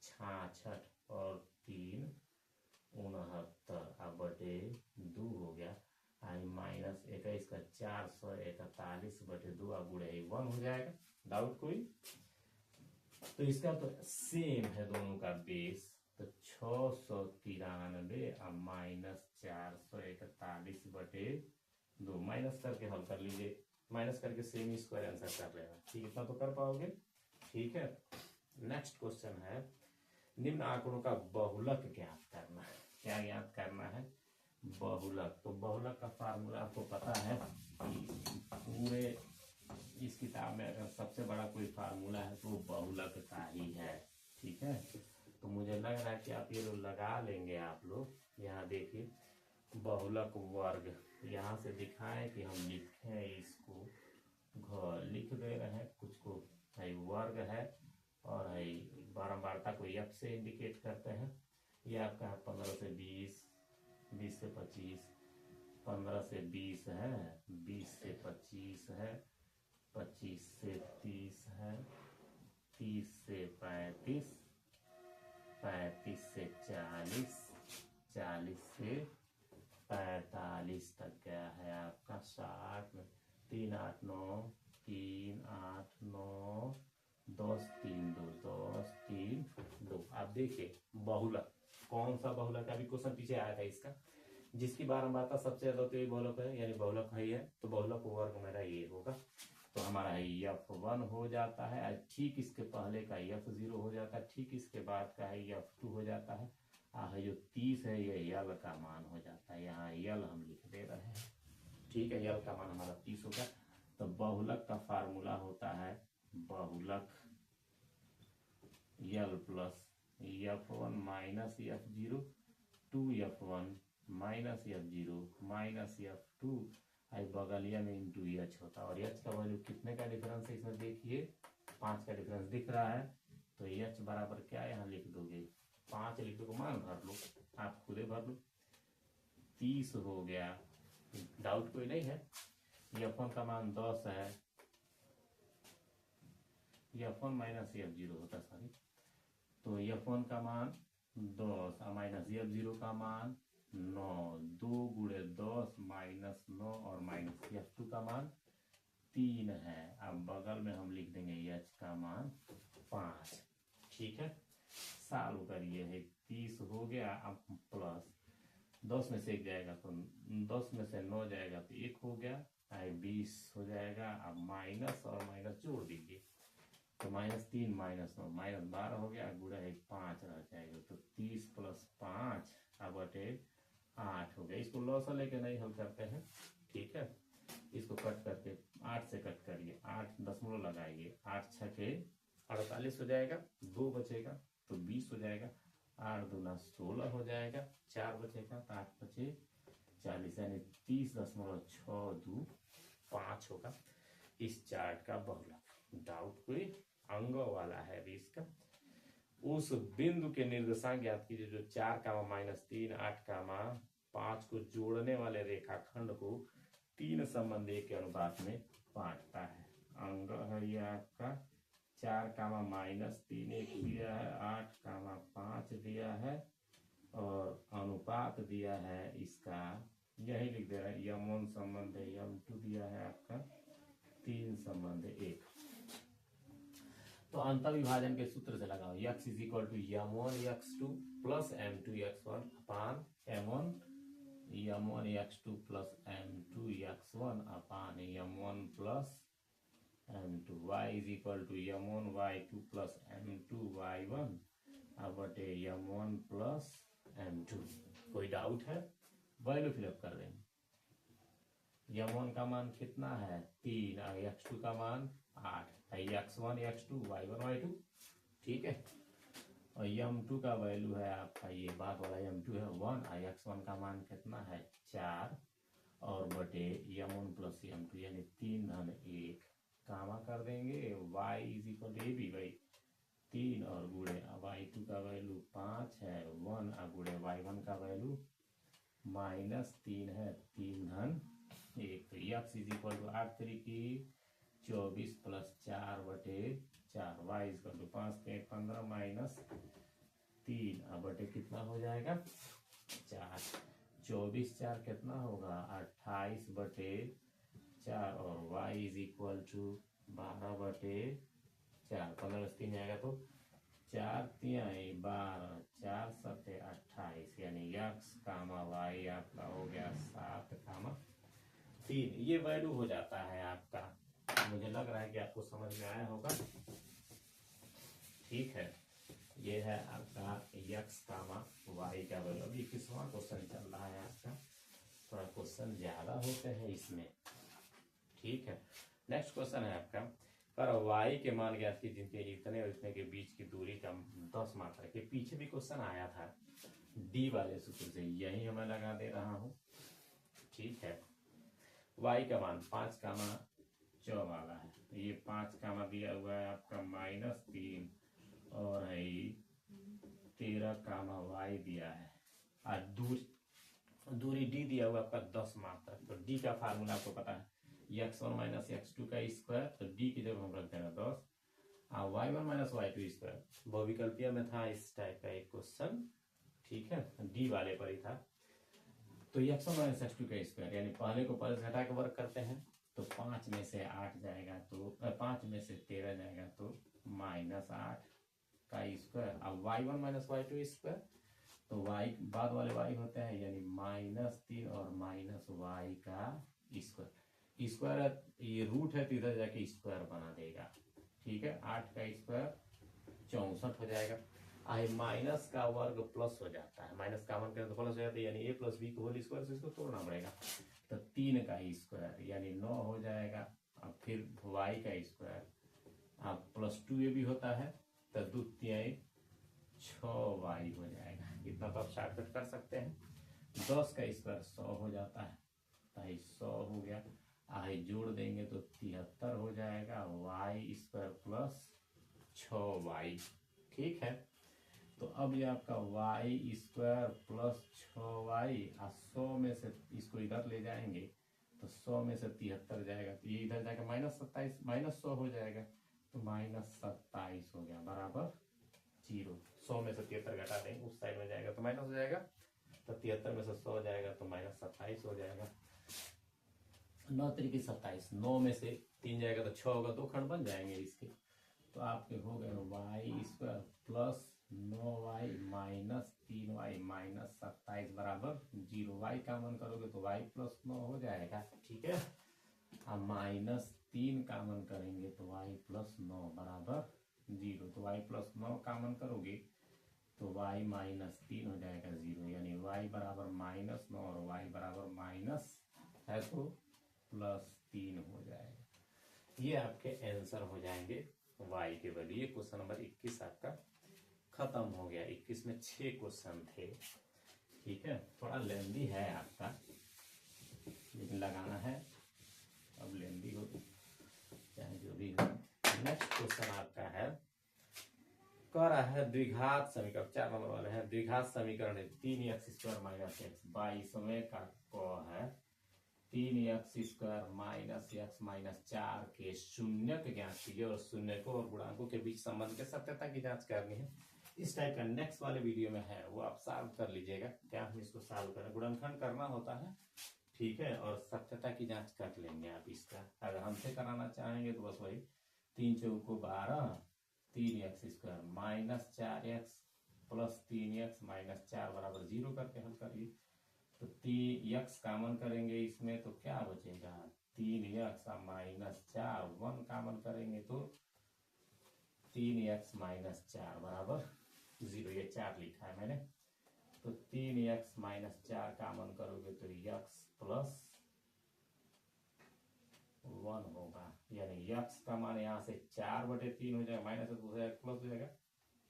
66 और 3 69 अब बटे 2 हो गया। माइनस 21 का 441/2 अब गुणे 1 हो जाएगा। डाउट कोई? तो इसका तो सेम है दोनों का बेस, तो 693 और -441/2 माइनस करके हल कर लीजिए, माइनस करके सेम स्क्वायर आंसर कर लेना। ठीक, इतना तो कर पाओगे। ठीक है, नेक्स्ट क्वेश्चन है, निम्न आंकड़ों का बहुलक ज्ञात करना है। क्या ज्ञात करना है? बहुलक। तो बहुलक का फार्मूला आपको पता है कि पूरे इस किताब में अगर सबसे बड़ा कोई फार्मूला है तो वो बहुलक का ही है। ठीक है, तो मुझे लग रहा है कि आप ये लोग लगा लेंगे। आप लोग यहाँ देखिए, बहुलक वर्ग, यहाँ से दिखाएं कि हम लिखें इसको, लिख दे रहे हैं कुछ को, वर्ग है और बारंबारता को एफ से इंडिकेट करते हैं। ये आपका 15 से 20, 20 से 25, 15 से 20 है, 20 से 25 है, 25 से 30 है, 30 से 35, 35 से 40, 40 से 45 तक गया है आपका 60 में 3 8 9 3 8 9 10 3 2 10 3 2। आप देखिए बहुलक, कौन सा बहुलक? अभी क्वेश्चन पीछे आया था इसका, जिसकी बारंबारता सबसे ज्यादा तो ये बहुलक है, यानी बहुलक है तो बहुलक वर्ग मेरा ये होगा। तो हमारा F1 हो जाता है, ठीक इसके पहले का F0 हो जाता है, ठीक इसके बाद का है F2 हो जाता है, जो 30 है ये यल का मान हो जाता है। यहाँ यल हम लिख दे रहे हैं, ठीक है, यल का मान हमारा 30 होगा। तो बहुलक का फार्मूला होता है बहुलक l plus F1 minus F0 2F1 minus F0 minus F2 बगलिया में इंटू एच होता है। और एच का वैल्यू कितने का डिफरेंस है इसमें देखिए, 5 का डिफरेंस दिख रहा है। तो एच बराबर क्या यहाँ लिख दोगे, 5 लिख दो, मान भर लो, आप खुदे भर लो, 30 हो गया। डाउट कोई नहीं है? F1 का मान 10 है, F1 माइनस F0 होता है, सॉरी। तो F1 का मान 10 माइनस F0 का मान 9, 2 गुणे 10 माइनस 9 और माइनस F2 का मान 3 है। अब बगल में हम लिख देंगे H का मान 5। ठीक है, सॉल्व करिए, है 30 हो गया, अब प्लस 10 में से 1 जाएगा तो 10 में से 9 जाएगा तो 1 हो गया, 20 हो जाएगा। अब माइनस और माइनस जोड़ दीजिए, तो -3 माइनस 9 माइनस 12 हो गया, गुणा 5 रह जाएगा। तो 30 प्लस 5 अब बटे 8 हो गया। इसको लॉस लेके नहीं हल करते हैं, ठीक है। इसको कट करके 8 से कट करिए, 8 दशमलव लगाइए, 8 छके 48 हो जाएगा, 2 बचेगा तो 20 हो जाएगा, 8 दूना 16 हो जाएगा, 4 बचेगा तो 8 बचे 40, यानी 30.62 5 होगा इस चार्ट का बहुलक। डाउट कोई अंगों वाला है अभी इसका। उस बिंदु के निर्देशांक ज्ञात कीजिए जो 4, -3, 8, 5 को जोड़ने वाले रेखाखंड को 3 संबंध 1 के अनुपात में बांटता है। अंग है ये आपका 4, -3 एक दिया है, 8, 5 दिया है और अनुपात दिया है इसका, यही लिख दे रहा है M1 संबंध है, M2 दिया है आपका 3 संबंध 1। तो अंतर विभाजन के सूत्र से लगाओ x = M1x2 + M2x1 अपान M1 M1x2 + M2x1 अपान M1 + M2 y = M1y2 + M2y1 बटे M1 + M2। कोई डाउट है? वैल्यू फिलअप कर देंगे। M1 का मान कितना है 3 और x2 का मान 8 है, x1 x2 y1 y2, ठीक है। और M2 का वैल्यू है आपका ये बाद वाला M2 है 1 और x1 का मान कितना है 4 और बटे M1 + M2 यानी 3 धन 1 कामा कर देंगे y = AB भाई 3 और गुणे y2 का वैल्यू 5 है 1 और गुणे y1 का वैल्यू -3 है 3 धन 1। तो x = 8 3 24 + 4 बटे 4 y = 5 3 15 -3 बटे कितना हो जाएगा 4। 24 4 कितना होगा 28 बटे 4 और y = 12 बटे 4। 15 से 3 जाएगा तो 4 3 12 4 7 28 यानी x, y आपका हो गया 7, 3। ये वैल्यू हो जाता है आपका। मुझे लग रहा है कि आपको समझ में आया होगा, ठीक है। ये है आपका x, y का वैल्यू। अभी 21वां क्वेश्चन चल रहा है आपका, थोड़ा क्वेश्चन ज्यादा होते हैं इसमें, ठीक है। नेक्स्ट क्वेश्चन है आपका पर y के मान ज्ञात कीजिए जिनके इतने और इतने के बीच की दूरी का 10 मात्रा के। पीछे भी क्वेश्चन आया था d वाले सूत्र से, यही मैं लगा दे रहा हूं, ठीक है। y का मान 5, 4 वाला है, तो ये 5 दिया हुआ है आपका -3 और है 13 y दिया है और दूरी d दिया हुआ आपका 10 मात्रा। तो d का फार्मूला आपको पता है x1 - x2 का स्क्वायर, तो d की जगह हम रख देना 10 और y1 - y2 स्क्वायर। बहुविकल्पीय में था इस टाइप का एक क्वेश्चन, ठीक है, d वाले पर ही था। तो x1 - x2 का स्क्वायर यानी पहले को पहले से हटा के वर्क करते हैं, तो 5 में से 8 जाएगा तो 5 में से 13 जाएगा तो -8 का स्क्वायर। अब y1 - y2 स्क्वायर, तो y बाद वाले y होते हैं यानी -3 और -y का स्क्वायर। स्क्वायर ये रूट है तो इधर जाके स्क्वायर बना देगा, ठीक है। 8 का स्क्वायर 64 हो जाएगा। आई माइनस का वर्ग प्लस हो जाता है, माइनस का वर्ग तो प्लस हो जाता है यानी a + b को होल स्क्वायर से इसको तोड़ना पड़ेगा। तो 3 का स्क्वायर यानी 9 हो जाएगा। अब फिर y का स्क्वायर अब +2a भी होता है तो 2 3 6y हो जाएगा। इतना तो आप शॉर्टकट कर सकते हैं। 10 का स्क्वायर 100 हो जाता है, तो 100 हो गया। आई जोड़ देंगे तो 73 हो जाएगा, y² + 6y, ठीक है। तो अब ये आपका y² + 6y 100 में से इसको इधर ले जाएंगे तो 100 में से 73 जाएगा, तो ये इधर जाकर -27 -100 हो जाएगा, तो -27 हो गया बराबर 0। 100 में से 73 घटा देंगे उस साइड में जाएगा तो माइनस हो जाएगा, तो 73 में से 100 जाएगा तो -27 हो जाएगा। 9 3 27, 9 में से 3 जाएगा तो 6 होगा, 2 खंड बन जाएंगे इसके। तो आपके हो गए y² + 9y - 3y - 27 बराबर 0। y का मान करोगे तो y + 9 हो जाएगा, ठीक है। अब -3 का मान करेंगे तो y + 9 बराबर 0। तो y + 9 का मान करोगे तो y - 3 हो जाएगा 0, यानी y बराबर -9 और y बराबर माइनस है तो +3 हो जाएगा। ये आपके आंसर हो जाएंगे y के वैल्यू। ये क्वेश्चन नंबर 21 आपका खत्म हो गया। 21 में 6 क्वेश्चन थे, ठीक है। थोड़ा लेंदी है आपका, लेकिन लगाना है, अब लेंदी हो चाहे जो भी हो नेक्स्ट क्वेश्चन आपका है, कह रहा है द्विघात समीकरण, 4 नंबर वाले हैं। द्विघात समीकरण है 3x² माइनस एक्स, 22वें का क है 3x² माइनस एक्स माइनस 4 के शून्य के ज्ञात कीजिए और शून्य को और गुणांकों के बीच संबंध के सत्यता की जांच करनी है। इस टाइप का नेक्स्ट वाले वीडियो में है, वो आप सॉल्व कर लीजिएगा। क्या हम इसको सॉल्व करें, गुणनखंड करना होता है, ठीक है, और सत्यता की जांच कर लेंगे आप इसका। अगर हमसे कराना चाहेंगे तो बस वही 3 चौको 12, 3x² minus 4x plus 3x minus 4 बराबर 0 करके हल करिए। तो 3x कामन करेंगे इसमें तो क्या बचेगा, 3x माइनस 4, 1 कामन करेंगे तो 3x माइनस 4 बराबर 0, ये 4 लिखा है मैंने। तो 3x माइनस 4 कामन करोगे तो x प्लस 1 होगा, यानी x का मान यहाँ से 4/3 हो जाएगा, माइनस हो जाएगा प्लस हो जाएगा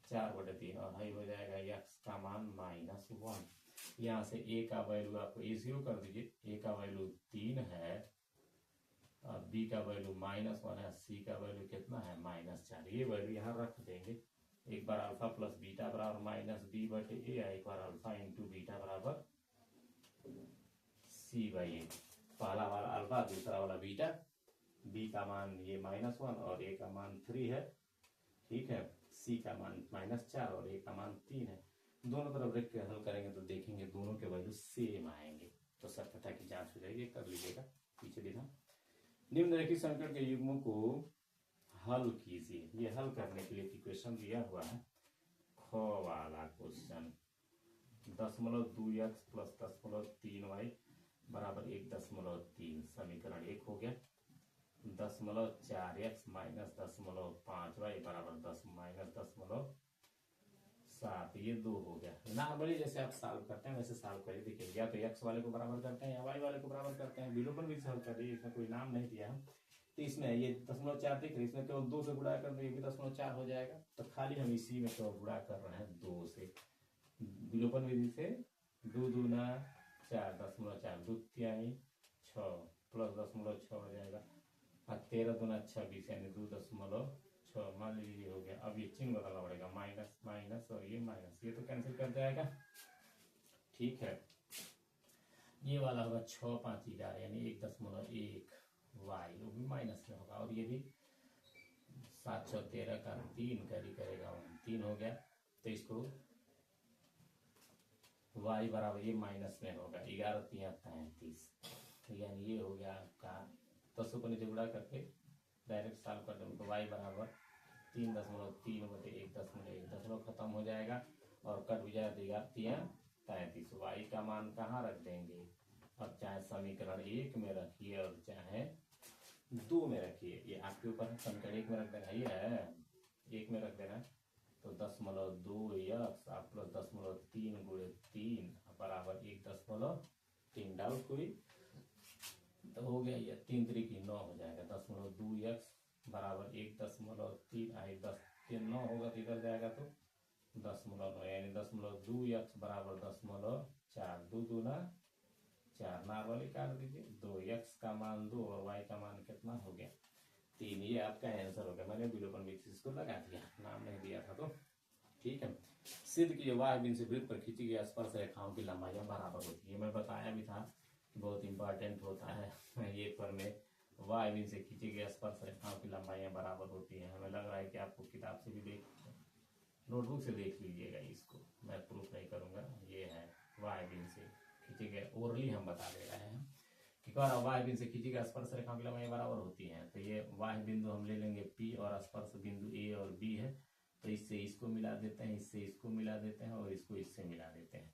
4/3, और हाई हो जाएगा x का मान -1। यहाँ से a का वैल्यू आपको A0 कर दीजिए, a का वैल्यू 3 है, और b का वैल्यू -1 है, c का वैल्यू कितना है -4। ये वैल्यू यहाँ रख देंगे। एक बार अल्फा प्लस बीटा बराबर -b/a, एक बार अल्फा इंटू बीटा बराबर c/a। पहला वाला अल्फा, दूसरा वाला बीटा, b का मान ये -1 और a का मान 3 है, ठीक है, c का मान -4 और a का मान 3 है। दोनों तरफ रख के हल करेंगे तो देखेंगे दोनों के वैल्यू सेम आएंगे, तो सत्यता की जांच हो जाएगी। कर लीजिएगा पीछे देखा। निम्नलिखित संकट के युग्मों को हल कीजिए। ये हल करने के लिए क्वेश्चन दिया हुआ है, ख वाला क्वेश्चन, 0.2x प्लस 0.3y बराबर 1.3, समीकरण 1 हो गया। 0.4x माइनस 0.5y बराबर 10 माइनस 0.7, ये 2 हो गया। नॉर्मली जैसे आप सॉल्व करते हैं वैसे सॉल्व करिए। देखिए, या तो x वाले को बराबर करते हैं या y वाले को बराबर करते हैं, विलोपन विधि से हल कर दिए, इसमें कोई नाम नहीं दिया है। तो इसमें ये 0.4 दिख रहा है, इसमें केवल 2 से गुणा कर दो, ये भी 0.4 हो जाएगा। तो खाली हम इसी में केवल गुणा कर रहे हैं 2 से, विलोपन विधि से 2 दूना 4, 0.4 2 तिहाई 6 प्लस 0.6 हो जाएगा, और 13 दूना 26 यानी 2.6 मान लीजिए हो गया। अब ये चिन्ह बदलना पड़ेगा, माइनस माइनस और ये माइनस, ये तो कैंसिल कर जाएगा, ठीक है। ये वाला होगा 6 5 11 यानी 1.1 वाई, वो भी माइनस में होगा, और ये भी 7 6 13 का 3 कैरी करेगा 3 हो गया। तो इसको y बराबर ये माइनस में होगा 11 3 33, यानी ये हो गया आपका 10 को नीचे गुणा करके डायरेक्ट सॉल्व कर दो तो y बराबर 3.3/1.1 खत्म हो जाएगा, और कट भी जाएगा 33। y का मान कहाँ रख देंगे, अब चाहे समीकरण 1 में रखिए और चाहे 2 में रखिए, ये आपके ऊपर है। समीकरण 1 में रख देना, ये है 1 में रख देना, तो 0.2x आप प्लस 0.3 गुणे 3 बराबर 1.3, डाउट कोई, तो हो गया ये 3 3 की 9 हो जाएगा। 0.2x बराबर 1.3 आई 10 के 9 होगा तो इधर जाएगा तो 10.9 यानी 0.2x बराबर 0.4, 2 दूना 4, नॉर्मली काट दीजिए, 2x का मान 2 और y का मान कितना हो गया 3, ये आपका आंसर हो गया। मैंने विलोपन विधि इसको लगा दिया, नाम नहीं दिया था तो ठीक है। सिद्ध कीजिए y बिंदु से वृत्त पर खींची गई स्पर्श रेखाओं की लंबाइयां बराबर होती है। मैं बताया भी था कि बहुत इंपॉर्टेंट होता है ये पर में, y बिंदु से खींची गई स्पर्श रेखाओं की लंबाइयां बराबर होती है। हमें लग रहा है कि आपको किताब से भी देख, नोटबुक से देख लीजिएगा, इसको मैं प्रूफ नहीं करूंगा। ये है y बिंदु से खींचे गए, ओरली हम बता दे रहे हैं कि y बिंदु से खींची गई स्पर्श रेखाओं की लंबाई बराबर होती है। तो ये y बिंदु हम ले लेंगे P और स्पर्श बिंदु A और B है, तो इससे इसको मिला देते हैं, इससे इसको मिला देते हैं और इसको इससे मिला देते हैं।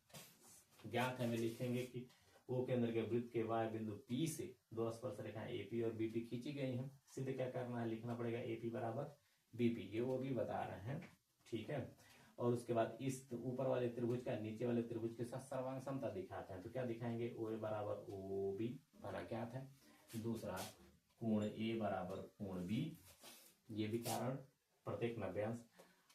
ज्ञात हमें लिखेंगे कि O केंद्र के वृत्त के y बिंदु P से 2 स्पर्श रेखाएं AP और BP खींची गई हैं। सिद्ध क्या करना है, लिखना पड़ेगा AP बराबर BP, ये वो भी बता रहे हैं, ठीक है। और उसके बाद इस ऊपर वाले त्रिभुज का नीचे वाले त्रिभुज के साथ सर्वांग समता दिखाते हैं। तो क्या दिखाएंगे, OA बराबर OB बना क्या है। दूसरा कोण A बराबर कोण B, ये भी कारण प्रत्येक 90 अंश,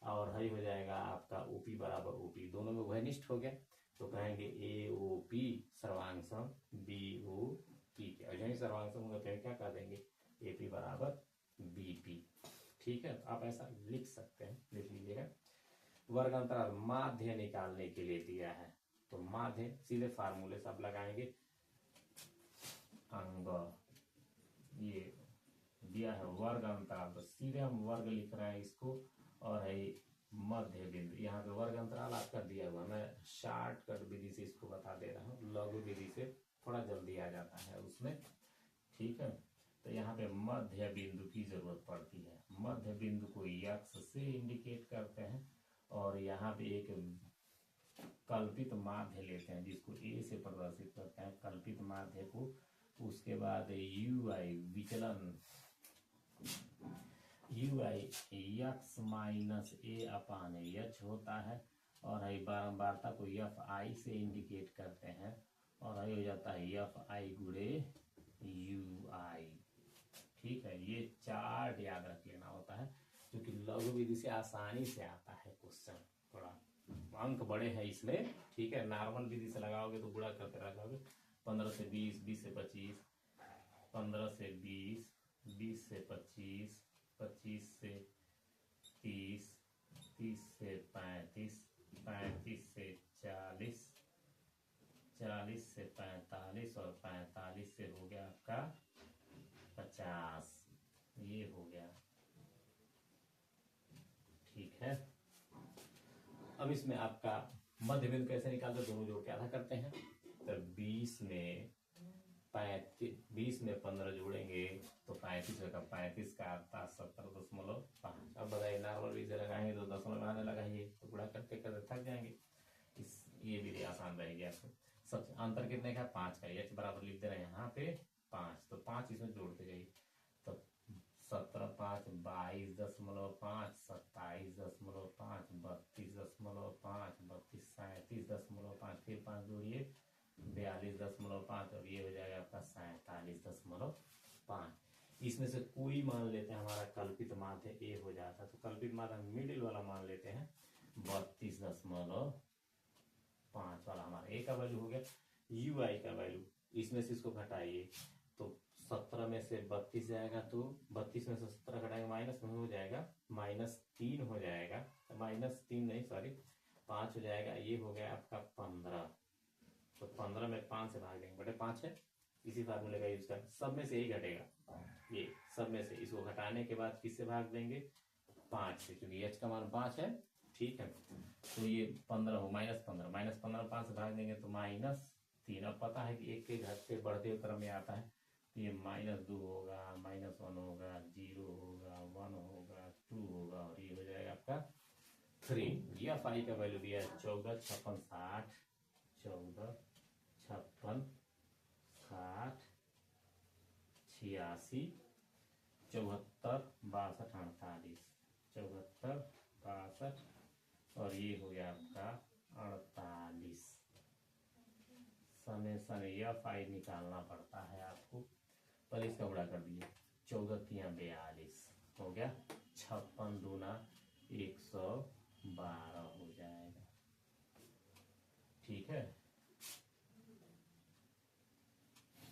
और हई हो जाएगा आपका OP बराबर OP, दोनों में वहनिष्ठ हो गया तो कहेंगे AOP सर्वांग सम BOP के, और यही सर्वांग सम होगा तो क्या कर देंगे AP बराबर BP, ठीक है, तो आप ऐसा लिख सकते हैं, लिख लीजिएगा। वर्ग अंतराल माध्य निकालने के लिए दिया है, तो माध्य सीधे फार्मूले से आप लगाएंगे। अंग ये दिया है वर्ग अंतराल, तो सीधे हम वर्ग लिख रहे हैं इसको, और है मध्य बिंदु। यहाँ पे वर्ग अंतराल आपका दिया हुआ, मैं शॉर्टकट विधि से इसको बता दे रहा हूँ, लघु विधि से थोड़ा जल्दी आ जाता है उसमें। ठीक है, तो यहाँ पे मध्य बिंदु की जरूरत पड़ती है। मध्य बिंदु को x से इंडिकेट करते हैं, और यहाँ पे एक कल्पित माध्य लेते हैं जिसको a से प्रदर्शित करते हैं, कल्पित माध्य को। उसके बाद ui विचलन, ui x minus a upon h होता है, और बारंबारता को fi से इंडिकेट करते हैं, और हो जाता है fi गुणे ui। ठीक है, ये चार्ट याद रख लेना होता है, क्योंकि लघु विधि से आसानी से आता है क्वेश्चन, थोड़ा अंक बड़े हैं इसमें। ठीक है, नॉर्मल विधि से लगाओगे तो गुणा करते रह जाओगे, 15 से 20, 20 से 25, 15 से 20, 20 से 25, 25 से 30, 30 से 35, 35 से 40, 40 से 45, और 45 से हो गया आपका 50। ये हो गया। ठीक है, अब इसमें आपका मध्य बिंदु कैसे निकालते, दोनों जोड़ के आधा करते हैं, तो 20 में 15 जोड़ेंगे तो 35 होगा, 35 का आता 17.5। अब बताइए, नॉर्मल विधि से लगाएंगे तो दशमलव लगाने लगाइए, तो गुणा करते करते थक जाएंगे। ये विधि आसान रहेगी आपको। सब अंतर कितने का, 5 का। h बराबर लिख दे रहे हैं यहाँ पे 5, तो 5 इसमें जोड़ते जाइए, तो 17 5 22.5, 27.5, 32.5, 32 37.5, फिर 5 जोड़िए 42.5, और ये हो जाएगा आपका 47.5। इसमें से कोई मान लेते हैं, हमारा कल्पित माध्य ए हो जाता है, तो कल्पित माध्य मिडिल वाला मान लेते हैं 32.5 वाला हमारा ए का वैल्यू हो गया। ui का वैल्यू, इसमें से इसको घटाइए, तो 17 में से 32 जाएगा, तो 32 में से 17 घटाएंगे, माइनस में हो जाएगा, -3 हो जाएगा, -3 नहीं सॉरी 5 हो जाएगा। ये हो गया आपका 15, तो 15 में 5 से भाग देंगे, बटे 5 है। इसी फार्मूले का यूज कर, सब में से यही घटेगा, ये सब में से इसको घटाने के बाद किससे भाग देंगे, 5 से, क्योंकि h का मान 5 है। ठीक है, तो ये 15 हो, -15, -15 5 से भाग देंगे तो -3। अब पता है कि एक के घटते बढ़ते क्रम में आता है, तो ये -2 होगा, -1 होगा, 0 होगा, 1 होगा, 2 होगा, और ये हो जाएगा आपका 3। यह फाई का वैल्यू दिया है 14 56 60, 14 56 60 86 74 62 48, 74 62, और ये हो गया आपका 48। समेसन फाई निकालना पड़ता है आपको, पहले इसका गुणा कर दिए, 14 3 42 हो गया, 56 दूना 112 हो जाएगा। ठीक है,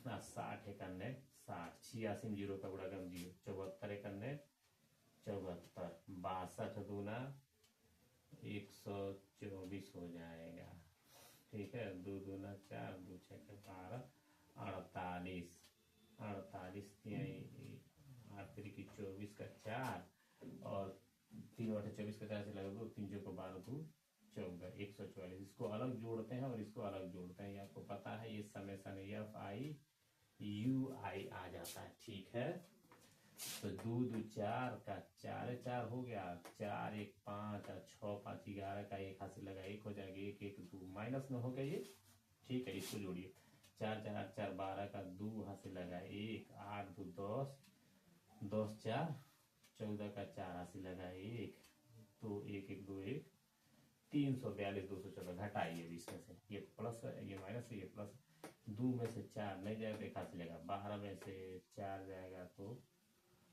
60 एकन्ने 60, 86 में 0 का गुणा कर दिए, 74 एकन्ने 74, 62 दूना 124 हो जाएगा। ठीक है, 2 दूना 4, 2 6 12, 48, 48 8 की 24 का 4, और 3 बटे 24 का 4 से लगा दो, 3 को 12 2 14, 144। इसको अलग जोड़ते हैं और इसको अलग जोड़ते हैं, ये आपको पता है, ये समेसन fi ui आ जाता है। ठीक है, तो 2 2 4 का 4 4 हो गया, 4 1 5, 6 5 11 का 1 हाथ से लगा 1 हो जाएगा, 1 1 2 माइनस में हो गया ये। ठीक है, इसको जोड़िए, 4 4 8 4 12 का 2 हाथ से लगा 1, 8 2 10, 10 4 14 का 4 हाथ से लगा 1, तो 1 1 2 1, 342 214 घटाइए 20 में से, ये प्लस है, ये माइनस है, ये प्लस। 2 में से 4 नहीं जाएगा, एक हाथ से लेगा, 12 में से 4 जाएगा तो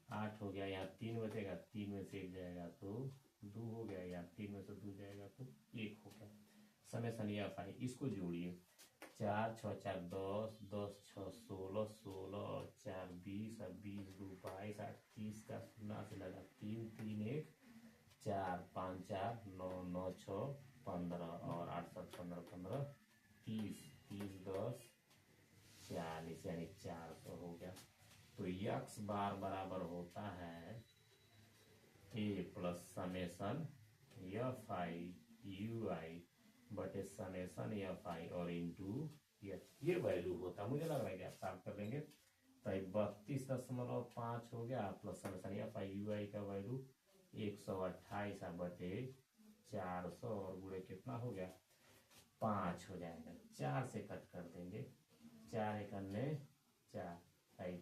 8 हो गया, यहाँ 3 बचेगा, 3 में से 1 जाएगा तो 2 हो गया, यहाँ 3 में से 2 जाएगा तो 1 हो गया। समेसन फाई, इसको जोड़िए, 4 6 4 10, 10 6 16, 16 और 4 20, और 20 2 22, 8 30 का शून्य से लगा 3 3 1 4 5 4 9 9 6 15 और 8 7 15 15 30 30 10 40 यानी 400 हो गया। तो यक्स बार बराबर होता है A plus summation f i u i बटे समेसन एफ आई और इंटू ये वैल्यू होता है। मुझे लग रहा है कि आप साफ कर लेंगे। तो 32.5 हो गया plus summation f i u i का वैल्यू 128 बटे 400 और गुणे कितना हो गया 5 हो जाएगा। 4 से कट कर देंगे, 4 एक अन्य 4,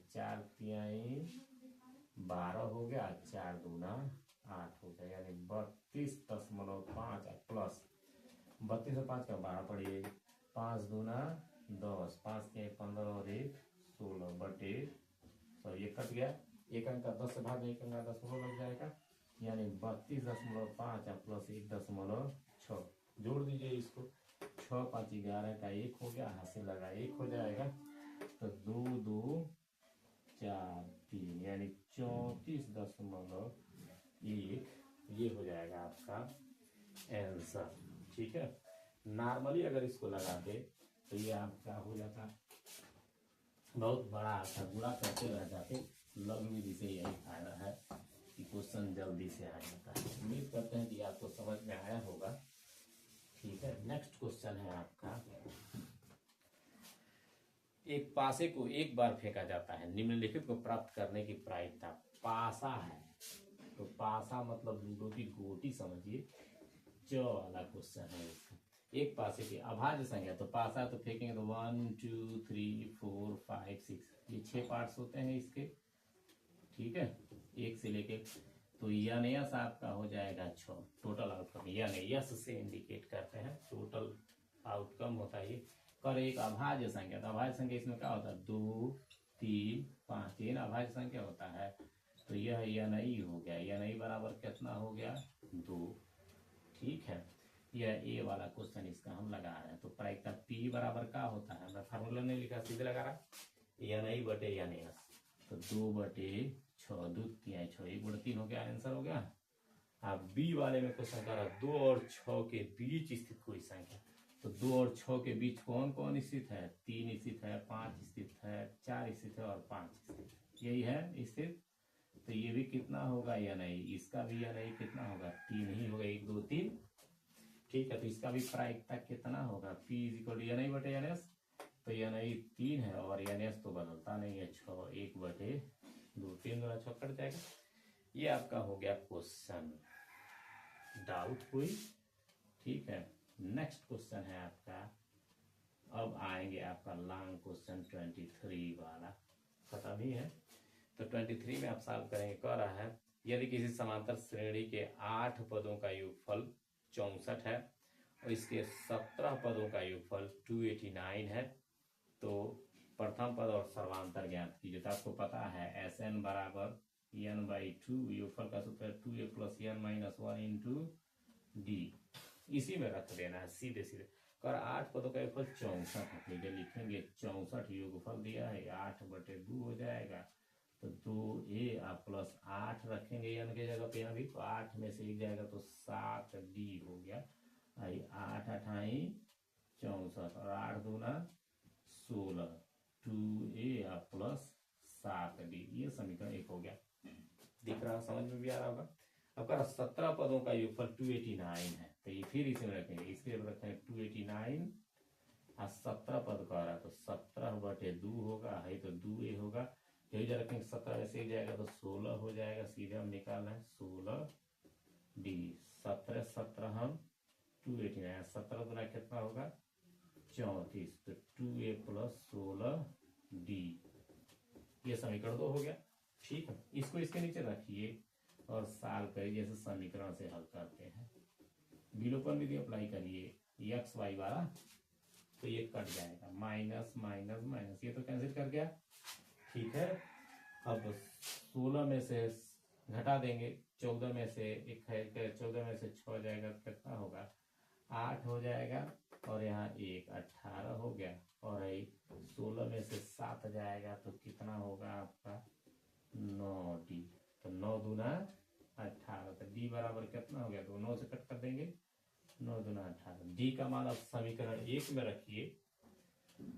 4 तिहाई 12 हो गया, 4 दूना 8 हो गया, यानी 32.5 प्लस 32 और 5 का 12 पड़िए, 5 दूना 10, 5 के 15 और 1 16 बटे, तो ये कट गया, एक अंक का 10 से भाग, एक अंक का 10 लग जाएगा, यानी 32.5 प्लस 1.6 जोड़ दीजिए इसको, 6 5 11 का 1 हो गया, हाथ से लगा 1 हो जाएगा, तो 2 2 4 3 यानी 34.1 ये हो जाएगा आपका आंसर। ठीक है, नॉर्मली अगर इसको लगा दे तो ये आपका हो जाता बहुत बड़ा आता, गुणा करते रह जाते। लघु विधि से यही फायदा है कि क्वेश्चन जल्दी से आ जाता है। उम्मीद करते हैं कि आपको समझ में आया होगा। ठीक है, नेक्स्ट क्वेश्चन है आपका, एक पासे को एक बार फेंका जाता है, निम्नलिखित को प्राप्त करने की प्रायिकता। पासा है तो पासा मतलब लूडो की गोटी समझिए, जो वाला क्वेश्चन है इसका। एक पासे की अभाज्य संख्या, तो पासा तो फेंकेंगे तो 1 2 3 4 5 6 ये 6 पार्ट्स होते हैं इसके। ठीक है, एक से लेके, तो यन यस आपका हो जाएगा 6 टोटल आउटकम, यन यस से इंडिकेट करते हैं टोटल आउटकम होता है ये। कर एक अभाज्य संख्या, तो अभाज्य संख्या इसमें क्या होता है 2 3 5, 3 अभाज्य संख्या होता है, तो यह यनई हो गया, यनई बराबर कितना हो गया 2। ठीक है, यह ए वाला क्वेश्चन इसका हम लगा रहे हैं। तो प्रायिकता पी बराबर क्या होता है, मैं फार्मूला नहीं लिखा, सीधे लगा रहा, यनई बटे यन यस, तो 2 बटे 6 2 3 6 1 बटे 3 हो गया, आंसर हो गया। अब बी वाले में क्वेश्चन कर रहा 2 और 6 के बीच स्थित कोई संख्या, तो 2 और 6 के बीच कौन कौन स्थित है, 3 स्थित है, 5 स्थित है, 4 स्थित है और 5 स्थित, यही है स्थित। तो ये भी कितना होगा या नहीं, इसका भी या नहीं कितना होगा 3 ही होगा, 1 2 3। ठीक है, तो इसका भी प्रायिकता कितना होगा, पी इज इक्वल टू या नहीं बटे एन एस, तो या नहीं 3 है और एन एस तो बदलता नहीं है 6, 1 बटे 2, 3 गुना 6 कट जाएगा। ये आपका हो गया क्वेश्चन। डाउट कोई? ठीक है, नेक्स्ट क्वेश्चन है आपका, अब आएंगे आपका लॉन्ग क्वेश्चन 23 वाला, खत्म ही है। तो 23 में आप सॉल्व करेंगे, कह रहा है यदि किसी समांतर श्रेणी के 8 पदों का योगफल 64 है और इसके 17 पदों का योगफल 289 है, तो प्रथम पद और सर्वांतर ज्ञात कीजिए। तो आपको पता है एस एन बराबर एन बाई 2, योगफल का सूत्र है 2a plus n minus 1 into d, इसी में रख देना है सीधे सीधे। कर 8 पदों का योगफल 64 है, तो लिखेंगे 64 योगफल दिया है 8 बटे 2 हो जाएगा, तो 2a प्लस 8 रखेंगे एन के जगह पे, यहाँ भी तो 8 में से 1 जाएगा तो 7d हो गया, 8 अठाई 64 और 8 दूना 16, 2a प्लस 7d, ये समीकरण 1 हो गया। दिख रहा, समझ में भी आ रहा होगा। अब कर 17 पदों का योगफल 289 है, तो ये फिर इसे रखेंगे, इसके रखेंगे 289 और 17 पद का आ रहा है, तो 17 बटे 2 होगा, है तो 2a होगा, यही जरा रखेंगे 17 में से 1 जाएगा तो 16 हो जाएगा, सीधे हम निकाल रहे हैं 16d, 17 17 हम 289, 17 गुना कितना होगा 34, तो 2a प्लस 16d, ये समीकरण 2 हो गया। ठीक है, इसको इसके नीचे रखिए और सॉल्व करिए जैसे समीकरण से हल करते हैं। विलोपन विधि अप्लाई करिए एक्स वाई वाला, तो ये कट जाएगा, माइनस माइनस माइनस, ये तो कैंसिल कर गया। ठीक है, अब 16 में से घटा देंगे, 14 में से 1 है, 14 में से 6 जाएगा तो कितना होगा 8 हो जाएगा, और यहाँ 1 18 हो गया, और 16 में से 7 जाएगा तो कितना होगा आपका 9D। तो 9 दूना 18, तो D बराबर कितना हो गया, तो 9 से कट कर देंगे, 9 दूना 18। D का मान आप समीकरण 1 में रखिए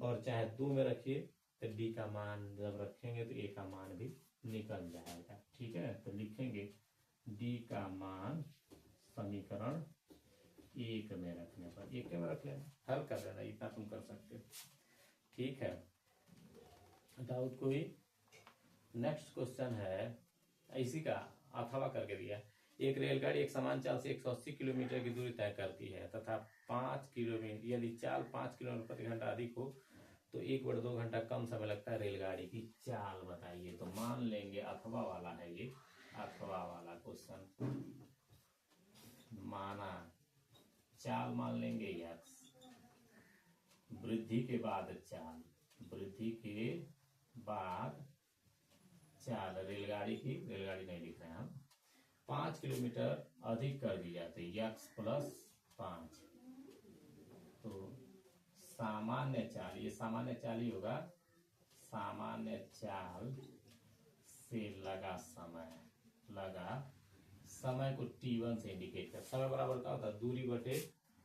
और चाहे 2 में रखिए, तो D का मान जब रखेंगे तो A का मान भी निकल जाएगा। ठीक है, तो लिखेंगे D का मान समीकरण 1 में रखने पर, 1 में रख लेना, हल कर लेना, इतना तुम कर सकते हो। ठीक है, डाउट कोई? नेक्स्ट क्वेश्चन है इसी का अथवा करके दिया। एक रेलगाड़ी एक समान चाल से 180 किलोमीटर की दूरी तय करती है तथा 5 किलोमीटर, यदि चाल 5 किलोमीटर प्रति घंटा अधिक हो तो 1/2 घंटा कम समय लगता है। रेलगाड़ी की चाल बताइए। तो मान लेंगे अथवा वाला है ये, अथवा वाला क्वेश्चन। माना चाल मान लेंगे x, वृद्धि के बाद चाल, वृद्धि के बाद चाल रेलगाड़ी की, रेलगाड़ी नहीं लिख रहे हैं हम, 5 किलोमीटर अधिक कर दी जाती है, x + 5। तो सामान्य चाल, ये सामान्य चाल ही होगा, सामान्य चाल से लगा समय, लगा समय को t1 से इंडिकेट कर, समय बराबर क्या होता है, दूरी बटे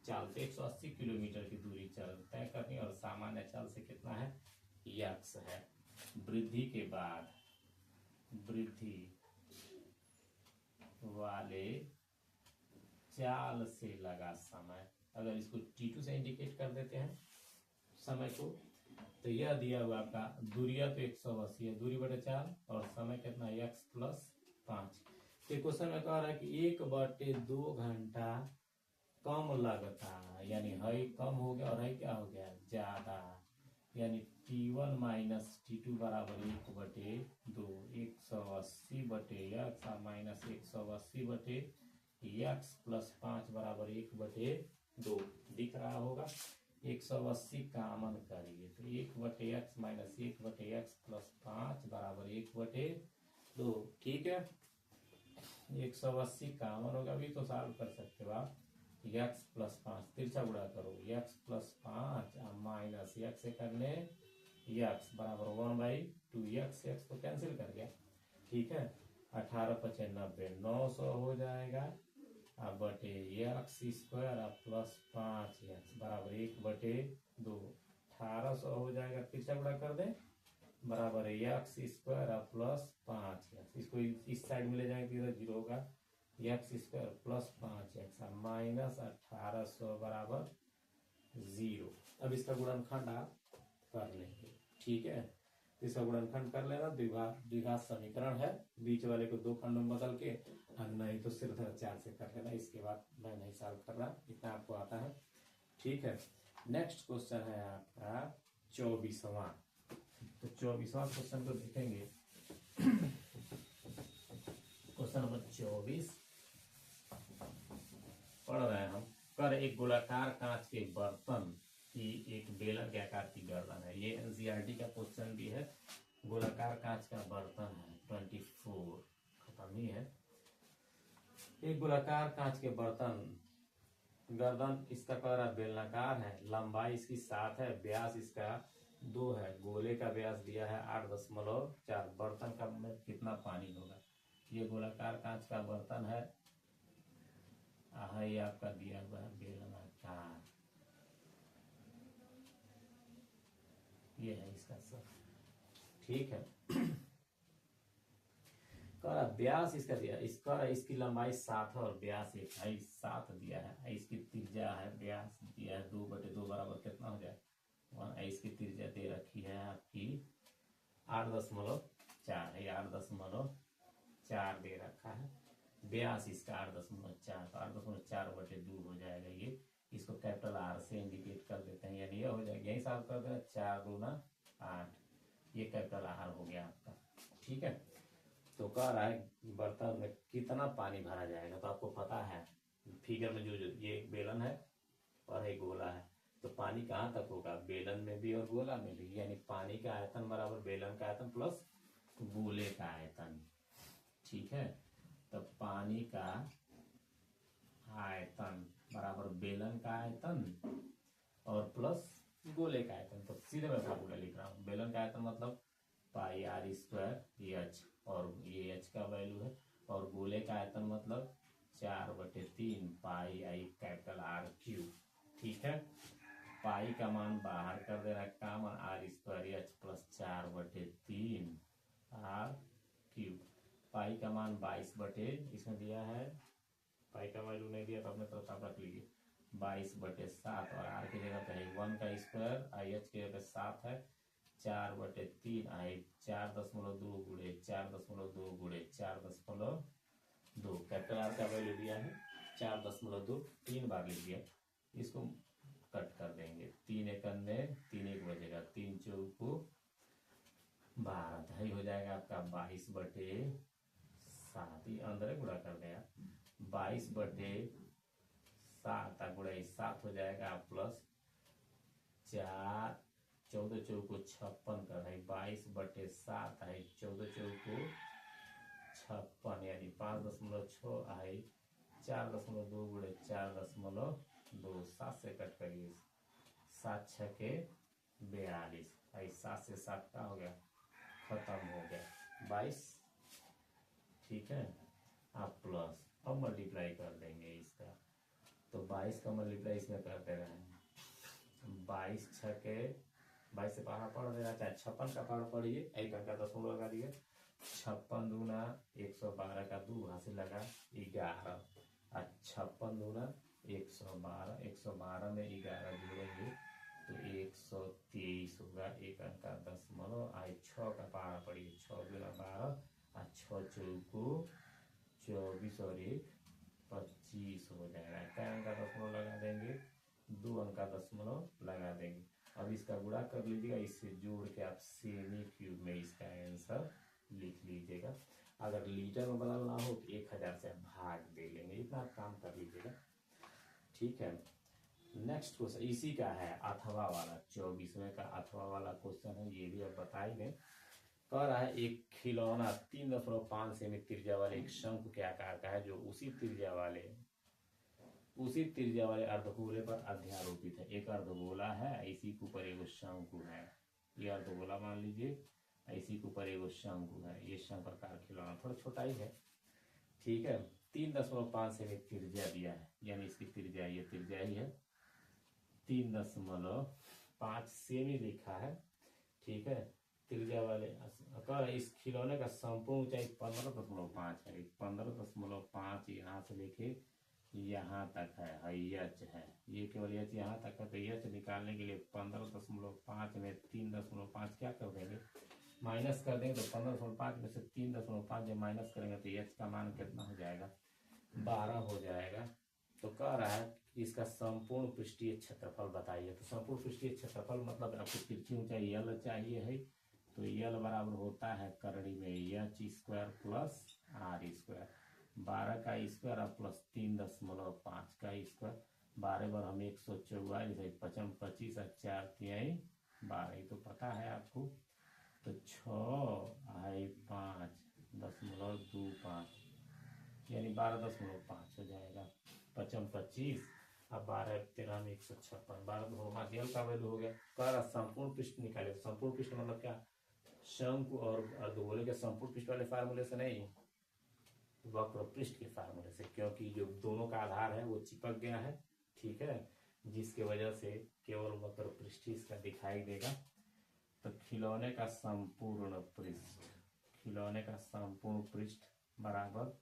चाल। तो 180 किलोमीटर की दूरी चल तय करनी, और सामान्य चाल से कितना है, x है। वृद्धि के बाद, वृद्धि वाले चाल से लगा समय, अगर इसको t2 से इंडिकेट कर देते हैं समय को, तो यह दिया हुआ आपका दूरिया तो 180 है, दूरी बटे चाल, और समय कितना है, x + 5। तो क्वेश्चन में कह रहा है कि 1/2 घंटा कम लगता है, यानी है कम हो गया और है क्या हो गया, ज्यादा, यानी t1 - t2 बराबर 1/2, 180 बटे x माइनस 180 बटे x + 5 बराबर 1/2 दिख रहा होगा। 180 कामन करिए तो 1/x माइनस 1/x + 5 बराबर 1/2। ठीक है, 180 कामन होगा, अभी तो सॉल्व कर सकते हो आप। x + 5 तिरछा गुणा करो, x + 5 माइनस x से करने x बराबर 1/2, x तो कैंसिल कर गया। ठीक है, 18 × 5 = 90, 900 हो जाएगा, अब बटे x² + 5x बराबर 1/2, 1800 हो जाएगा, तिरछा गुणा कर दें, बराबर x² + 5x, इसको इस साइड में ले जाएंगे तो 0 होगा, x² + 5x माइनस 1800 बराबर 0। अब इसका गुणनखंड आप कर लेंगे। ठीक है, इसका गुणनखंड कर लेना, द्विघात समीकरण है, बीच वाले को 2 खंडों में बदल के, और नहीं तो सिर्फ 4 से कर लेना, इसके बाद मैं नहीं सॉल्व कर रहा, इतना आपको आता है। ठीक है, नेक्स्ट क्वेश्चन है आपका 24वां। तो 24वां क्वेश्चन को देखेंगे। क्वेश्चन नंबर 24 पढ़ रहे हैं हम। कर एक गोलाकार कांच के बर्तन की एक बेलन के आकार की गर्दन है। ये एनसीईआरटी का क्वेश्चन भी है। गोलाकार कांच का बर्तन है, 24 खत्म ही है। एक गोलाकार कांच के बर्तन, गर्दन इसका कह रहा बेलनाकार है, लंबाई इसकी 7 है, व्यास इसका 2 है, गोले का व्यास दिया है 8.4। बर्तन का में कितना पानी होगा। ये गोलाकार कांच का बर्तन है, ये आपका दिया हुआ है बेलनाकार, ये है इसका सब। ठीक है, व्यास इसका दिया, इसकी लंबाई 7 है और व्यास 1 है, 7 दिया है। इसकी त्रिज्या है, व्यास दिया है 2/2 बराबर कितना हो जाए 1। इसकी त्रिज्या दे रखी है आपकी 8.4 है, 8.4 दे रखा है। व्यास इसका 8.4, तो 8.4/2 हो जाएगा ये। इसको कैपिटल R से इंडिकेट कर देते हैं, यानी ये हो जाएगा, यही सॉल्व कर देना, 4 दूना 8, ये कैपिटल R हो गया आपका। ठीक है, तो कह रहा है बर्तन में कितना पानी भरा जाएगा। तो आपको पता है फिगर में जो ये एक बेलन है और एक गोला है, तो पानी कहाँ तक होगा, बेलन में भी और गोला में भी, यानी पानी का आयतन बराबर बेलन का आयतन प्लस गोले का आयतन। ठीक है, तो पानी का आयतन बराबर बेलन का आयतन और प्लस गोले का आयतन। तो सीधे मैं फार्मूला लिख रहा हूँ, बेलन का आयतन मतलब पाई आर स्क्वायर एच, और ये एच का वैल्यू है, और गोले का आयतन मतलब 4/3 पाई आई कैपिटल आर क्यूब। ठीक है, पाई का मान बाहर कर दे रहा है common, R square H plus 4/3 R cube. Pi का मान 22 इसमें दिया है, पाई का वैल्यू नहीं दिया तो अपने तरफ आप रख लीजिए 22/7, और आर की जगह पे है 1 का स्क्वायर, आई एच की जगह पे 7 है, 4/3 आई 4.2 गुणे 4.2 गुणे 4.2, कैपिटल आर का वैल्यू दिया है 4.2, 3 बार लिख दिया। इसको कट कर देंगे, 3 एकन्ने 3 एक बचेगा, 3 चौको 12, ही हो जाएगा आपका 22/7, अंदर गुणा कर देगा 22/7 गुणा 7 हो जाएगा, प्लस 4 14 चौको 56 कर है, 22/7 है, 14 चौको 56 यानी 5.6 है, 4.2 गुणे 4.2, 7 से कट करिए, 7 छके 42, 7 से 7 का हो गया, खत्म हो गया 22। ठीक है, आप प्लस अब मल्टीप्लाई कर देंगे इसका, तो 22 का मल्टीप्लाई इसमें करते रहे, 22 छके 22 से बाहर पढ़ देना, चाहे 56 का पार पढ़िए, एक अंक का 10 लगा दिए, 56 दूना 112 का 2 हासिल लगा 11, 56 दूना 112, 112 में 11 जोड़ेंगे तो 123 होगा, एक अंक का 10 आई 6 का पारा पड़िए, 6 दूना 12, 6 चौको 24 और 1 25 हो जाएगा, क्या अंक का 10 लगा देंगे, 2 अंक का 10 लगा देंगे। अब इसका गुणा कर लीजिएगा, इससे जोड़ के आप सेमी क्यूब में इसका आंसर लिख लीजिएगा। अगर लीटर में बदलना हो तो 1000 से भाग दे लेंगे, इतना आप काम कर लीजिएगा। ठीक है, नेक्स्ट क्वेश्चन इसी का है, अथवा वाला 24वें का अथवा वाला क्वेश्चन है, ये भी अब बताएंगे। कह रहा है एक खिलौना 3.5 सेमी त्रिज्या वाले एक शंकु के आकार का है, जो उसी त्रिज्या वाले अर्धगोले पर अध्यारोपित है। एक अर्धगोला है, इसी के ऊपर एक शंकु है, ये अर्धगोला मान लीजिए, इसी के ऊपर एक शंकु है, ये शंकु खिलौना थोड़ा छोटा ही है। ठीक है, 3.5 सेमी त्रिज्या दिया है, यानी इसकी त्रिज्या ये त्रिज्या ही है, 3.5 सेमी लिखा है। ठीक है, त्रिज्या वाले अगर इस खिलौने का संपूर्ण ऊंचाई 15.5 है, 15.5 यहाँ से लेके यहाँ तक है, एच है, ये केवल एच यहाँ तक है, तो एच निकालने के लिए 15.5 में 3.5 क्या कर देंगे, माइनस कर देंगे, तो 15.5 में से 3.5 जब माइनस करेंगे तो एच का मान कितना हो जाएगा, 12 हो जाएगा। तो कह रहा है कि इसका संपूर्ण पृष्ठीय क्षेत्रफल बताइए। तो संपूर्ण पृष्ठीय क्षेत्रफल मतलब आपको तिरछी ऊंचाई यल चाहिए है, तो यल बराबर होता है करड़ी में H square plus R square, 12 का स्क्वायर और प्लस 3.5 का स्क्वायर, 12 बार हम 144 है, 55 25 और 4 3 12, तो पता है आपको, तो 6.5 यानी 12.5 हो जाएगा, 55 25 अब 12 13 में 156, 12 यल का वैल्यू हो गया। कह संपूर्ण पृष्ठ निकाले, संपूर्ण पृष्ठ मतलब क्या, शंकु और अर्धगोले के संपूर्ण पृष्ठ वाले फार्मूले से नहीं, वक्र पृष्ठ के फार्मूले से, क्योंकि जो दोनों का आधार है वो चिपक गया है। ठीक है, जिसके वजह से केवल वक्र पृष्ठ इसका दिखाई देगा। तो खिलौने का संपूर्ण पृष्ठ बराबर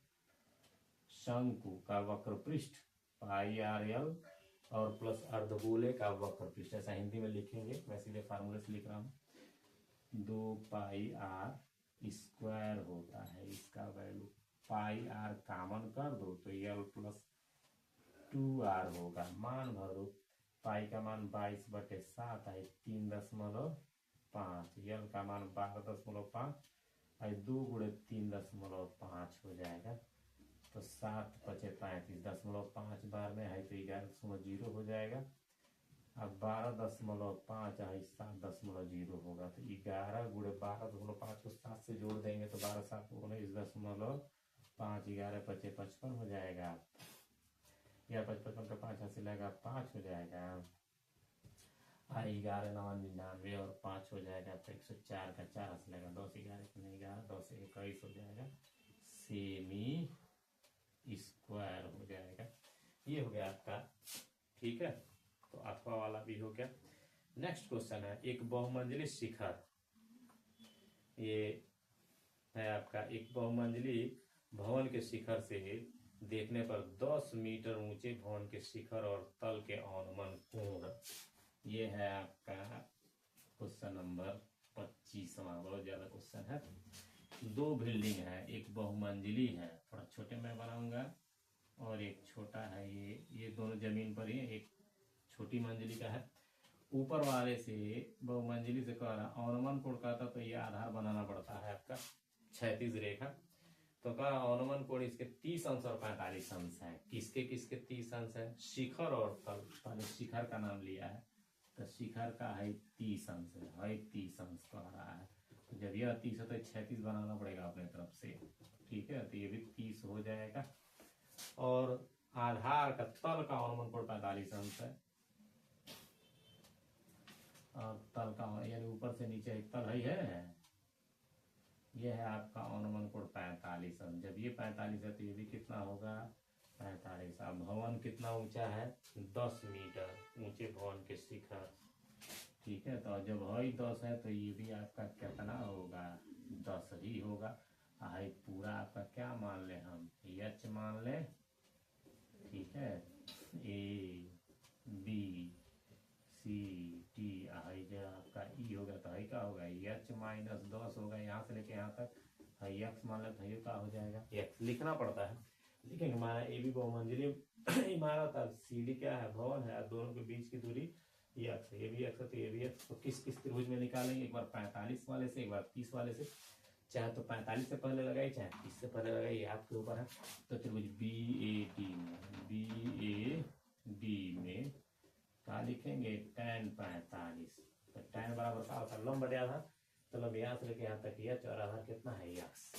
शंकु का वक्र पृष्ठ पाई आर यल और प्लस अर्धगोले का वक्र पृष्ठ, ऐसा हिंदी में लिखेंगे, मैं सीधे फार्मूले से लिख रहा हूँ, 2 पाई आर स्क्वायर होता है, इसका वैल्यू पाई आर कॉमन कर दो तो यल प्लस 2r होगा, मान भरो, पाई का मान 22/7 है, 3.5, यल का मान 12.5 है, 2 गुणे 3.5 हो जाएगा, तो 7 5 35, 0.5 बार में है तो 11.0 हो जाएगा, अब 12.5 है 7.0 होगा, तो 11 गुणे 12.5 को 7 से जोड़ देंगे तो 12 7 19.5, 11 5 55 हो जाएगा, या 55 का 5 हासिल लगा 5 हो जाएगा, 11,99 और 5 हो जाएगा तो 104 का 4 हंस लेगा, 10 11 21 हो जाएगा, सेमी स्क्वायर हो जाएगा। ये हो गया आपका, ठीक है। तो अथवा वाला भी हो गया। नेक्स्ट क्वेश्चन है, एक बहुमंजिली शिखर, ये है आपका एक बहुमंजिली भवन के शिखर से देखने पर 10 मीटर ऊंचे भवन के शिखर और तल के अनुमान कोण, ये है आपका क्वेश्चन नंबर 25वां। बहुत ज्यादा क्वेश्चन है। दो बिल्डिंग है, एक बहुमंजिली है, थोड़ा छोटे में बनाऊंगा, और एक छोटा है, ये दोनों जमीन पर ही है, एक छोटी मंजिली का है। ऊपर वाले से बहुमंजिली से कह रहा अनुमान कोण का था, तो ये आधार बनाना पड़ता है आपका क्षैतिज रेखा। तो कहा अनुमान कोण इसके 30 अंश और 45 अंश है। किसके किसके 30 अंश है? शिखर और तल। पहले शिखर का नाम लिया है, तो शिखर का है 30 अंश है 30 अंश कह रहा है। तो जब यह 30 है तो 36 बनाना पड़ेगा अपने तरफ से, ठीक है। तो ये भी 30 हो जाएगा। और आधार का तल का अनुमान कोण 45 अंश है, और तल का यानी ऊपर से नीचे एक तल है, ये है आपका अनुमान कोण 45 अंश। जब ये 45 है तो ये भी कितना होगा? 45। अब भवन कितना ऊंचा है? 10 मीटर ऊंचे भवन के शिखर, ठीक है। तो जब है 10 है तो ये भी आपका कितना होगा? 10 ही होगा। हाई पूरा आपका क्या मान ले हम? एच मान ले, ठीक है। ए बी सी टी, हाई जो आपका ई होगा तो हाई का होगा एच माइनस 10 होगा, यहाँ से लेके यहाँ तक। हाई एक्स मान लेते हैं, का हो जाएगा एक्स। लिखना पड़ता है, लिखेंगे। हमारा ए बी बहुमंजिली इमारत, अब सी डी क्या है? भवन है। दोनों के बीच की दूरी एक्स है, ये भी एक्स है तो ये भी एक्स। तो किस किस त्रिभुज में निकालेंगे? एक बार 45 वाले से, एक बार 30 वाले से। चाहे तो 45 से पहले लगाइए, चाहे 30 से पहले लगाइए, आपके ऊपर है। तो त्रिभुज बी ए डी में क्या लिखेंगे? tan 45। तो tan बराबर क्या होता है? लंब बटे आधार। तो लंब यहाँ से लेके यहाँ तक एच, और आधार कितना है? एक्स।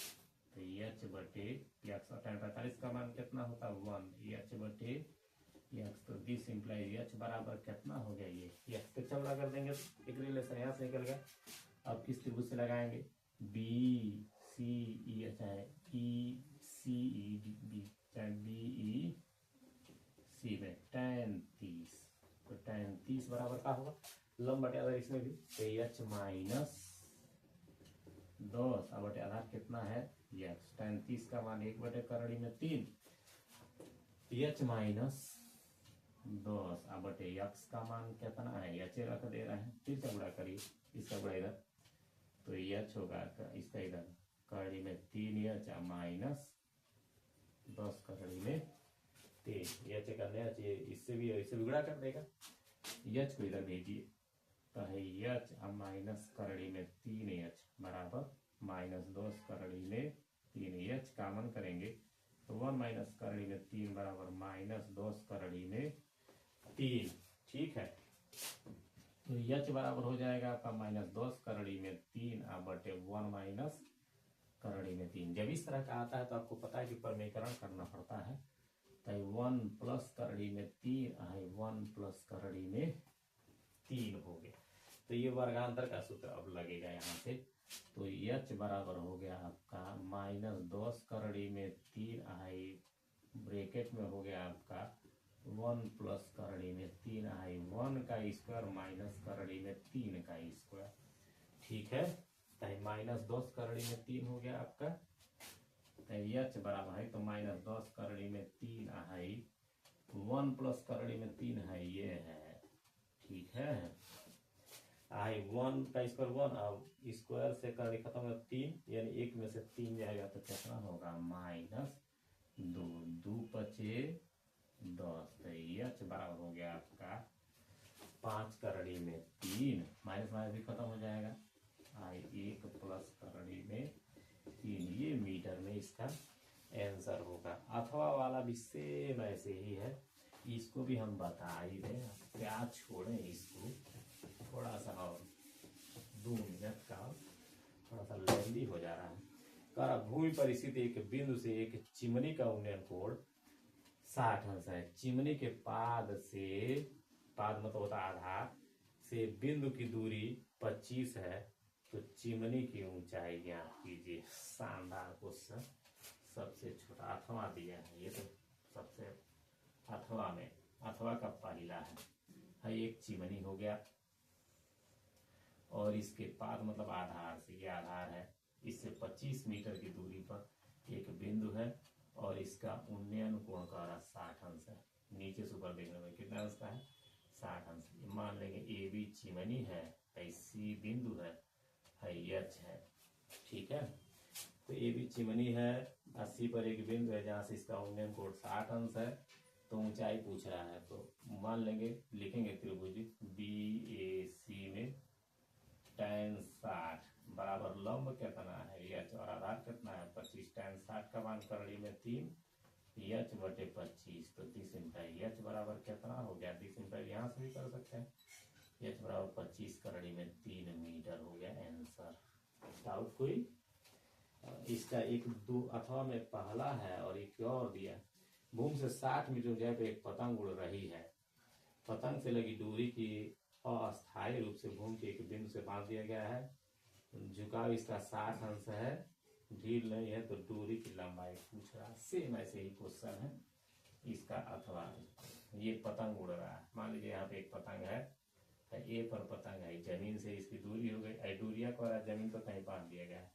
तो एच बटे एक्स, और tan 45 का मान कितना होता है? 1। एच बटे एक्स, तो दिस इम्प्लाइज एच बराबर कितना हो गया? ये एक्स के चौड़ा कर देंगे तो एक रिलेशन यहाँ से निकल गया। अब किस त्रिभुज से लगाएंगे? बी सी ई, चाहे ई सी ई बी, चाहे बी ई सी में tan 30। तो tan 30 बराबर क्या होगा? लंब बटे आधार इसमें भी, तो एच माइनस 10 बटे आधार कितना है? एक्स। tan 30 का मान 1 बटे करड़ी में 3, एच माइनस 10 बटे एक्स का मान कितना है? एच रख दे रहे हैं, फिर से गुणा करिए, इसका गुणा इधर, तो एच होगा इसका इधर करड़ी में 3 एच माइनस 10 करड़ी में 3। एच करने चाहिए, इससे भी गुणा कर देगा। एच को इधर भेजिए, तो है एच माइनस करड़ी में 3 एच बराबर माइनस 10 करड़ी में 3। एच कॉमन करेंगे तो 1 माइनस करड़ी में 3 बराबर माइनस 10 करड़ी में 3, ठीक है। तो एच बराबर हो जाएगा आपका माइनस 10 करड़ी में 3 बटे 1 माइनस करड़ी में 3। जब इस तरह का आता है तो आपको पता है कि परमीकरण करना पड़ता है। तो 1 प्लस करड़ी में 3 है, 1 प्लस करड़ी में 3 हो गया। तो ये वर्गांतर का सूत्र अब लगेगा यहाँ से। तो एच बराबर हो गया आपका माइनस 10 करड़ी में 3 है, ब्रैकेट में हो गया आपका 1 प्लस करड़ी में 3 है, 1 का स्क्वायर माइनस करड़ी में 3 का स्क्वायर, ठीक है। तो माइनस 10 करड़ी में 3 हो गया आपका। तो एच बराबर है, तो माइनस 10 करड़ी में 3 है, 1 प्लस करड़ी में 3 है, ये है, ठीक है। आई 1 का स्क्वायर 1, अब स्क्वायर से करड़ी खत्म है 3, यानी 1 में से 3 जाएगा तो कितना होगा? माइनस 2, 2 पचे 10। तो एच बराबर हो गया आपका 5 करड़ी में 3, माइनस माइनस भी खत्म हो जाएगा। आई 1 प्लस करड़ी में 3, ये मीटर में इसका आंसर होगा। अथवा वाला भी सेम ऐसे ही है, इसको भी हम बता ही रहे हैं, क्या छोड़ें इसको, थोड़ा सा और 2 मिनट का, थोड़ा सा लेंदी हो जा रहा है। कर भूमि पर स्थित एक बिंदु से एक चिमनी का उन्नयन कोण 60 अंश है। चिमनी के पाद से, पाद मतलब होता आधार, से बिंदु की दूरी 25 है तो चिमनी की ऊंचाई ज्ञात कीजिए। शानदार क्वेश्चन। सबसे छोटा अथवा दिया है, ये तो सबसे अथवा में अथवा का पहला है एक चिमनी हो गया, और इसके बाद मतलब आधार से, ये आधार है, इससे 25 मीटर की दूरी पर एक बिंदु है और इसका उन्नयन कोण का 60 अंश है। नीचे से ऊपर देखने में कितना अंश का है? 60 अंश। मान लेंगे ए बी चिमनी है, सी बिंदु है, एच है। ठीक है, तो ए बी चिमनी है, 80 पर एक बिंदु है जहां से इसका उन्नयन कोण 60 अंश है, तो ऊंचाई पूछ रहा है। तो मान लेंगे, लिखेंगे त्रिभुज बी ए सी में tan 60 बराबर लंब कितना है एच और आधार कितना है 25। tan 60 का मान करड़ी में 3 एच बटे 25, तो 30 इंपाई एच बराबर कितना हो गया? 30 इंपाई यहाँ से भी कर सकते हैं। एच बराबर 25 करड़ी में 3 मीटर हो गया आंसर। डाउट कोई? इसका एक दो अथवा में पहला है और एक और दिया। भूमि से 60 मीटर ऊंचाई पे एक पतंग उड़ रही है। पतंग से लगी दूरी की अस्थायी रूप से भूमि के एक बिंदु से बांध दिया गया है। झुकाव इसका 60 अंश है, ढील नहीं है, तो दूरी की लंबाई पूछ रहा है। सेम ऐसे ही क्वेश्चन है इसका अथवा। ये पतंग उड़ रहा है, मान लीजिए यहाँ पे एक पतंग है, ए पर पतंग है, जमीन से इसकी दूरी हो गई, दूरिया को जमीन पर कहीं बांध दिया गया,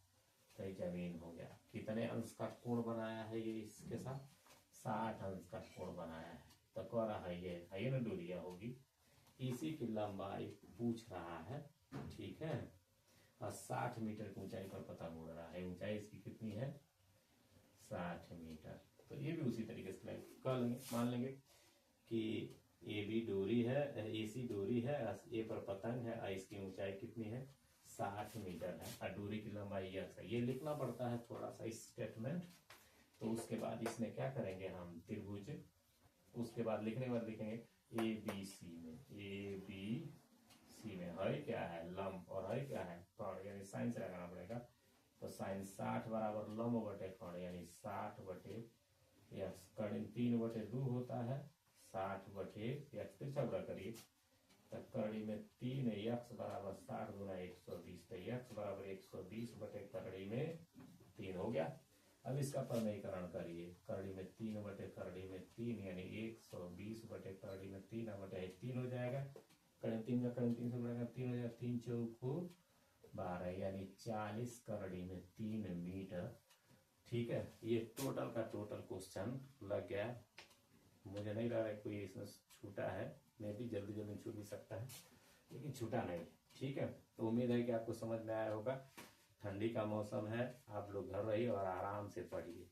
तो ये जमीन हो गया। कितने अंश का कोण बनाया है ये इसके साथ? 60 अंश का कोण बनाया है। तो कह रहा है ये ना दूरिया होगी, इसी की लंबाई पूछ रहा है। ठीक है, और 60 मीटर की ऊंचाई पर पतंग उड़ रहा है। ऊंचाई इसकी कितनी है? 60 मीटर। तो ये भी उसी तरीके से कर लेंगे। मान लेंगे कि ए बी डोरी है, ए सी डोरी है, ए पर पतंग है, और इसकी ऊंचाई कितनी है? 60 मीटर है, और डोरी की लंबाई यह है। ये लिखना पड़ता है थोड़ा सा इस स्टेटमेंट। तो उसके बाद इसमें क्या करेंगे हम? त्रिभुज, उसके बाद लिखने के बाद लिखेंगे ए बी सी में है क्या है? लंब, और है क्या है? कोण, यानी साइन से लगाना पड़ेगा। तो साइन 60 बराबर लंब बटे कोण, यानी 60 बटे एक्स। कर्ण 3/2 होता है, 60 बटे एक्स। फिर चौड़ा करिए, तो कड़ी में 3 एक्स बराबर 60 गुना 120, तो एक्स बराबर 120 बटे करड़ी में 3 हो गया। अब इसका प्रमेयकरण करिए, करड़ी में 3 बटे करड़ी में 3, यानी 120 बटे करड़ी में 3 बटे 3 हो जाएगा। कड़ी 3 का कड़ी 3 से बढ़ेगा 3 हो जाएगा, 3 चौको 12, यानी 40 करड़ी में 3 मीटर। ठीक है, ये टोटल का टोटल क्वेश्चन लग गया। मुझे नहीं लग रहा है कोई इसमें छूटा है, मैं भी जल्दी जल्दी छूट भी सकता है, लेकिन छूटा नहीं। ठीक है, तो उम्मीद है कि आपको समझ में आया होगा। ठंडी का मौसम है, आप लोग घर रहिए और आराम से पढ़िए।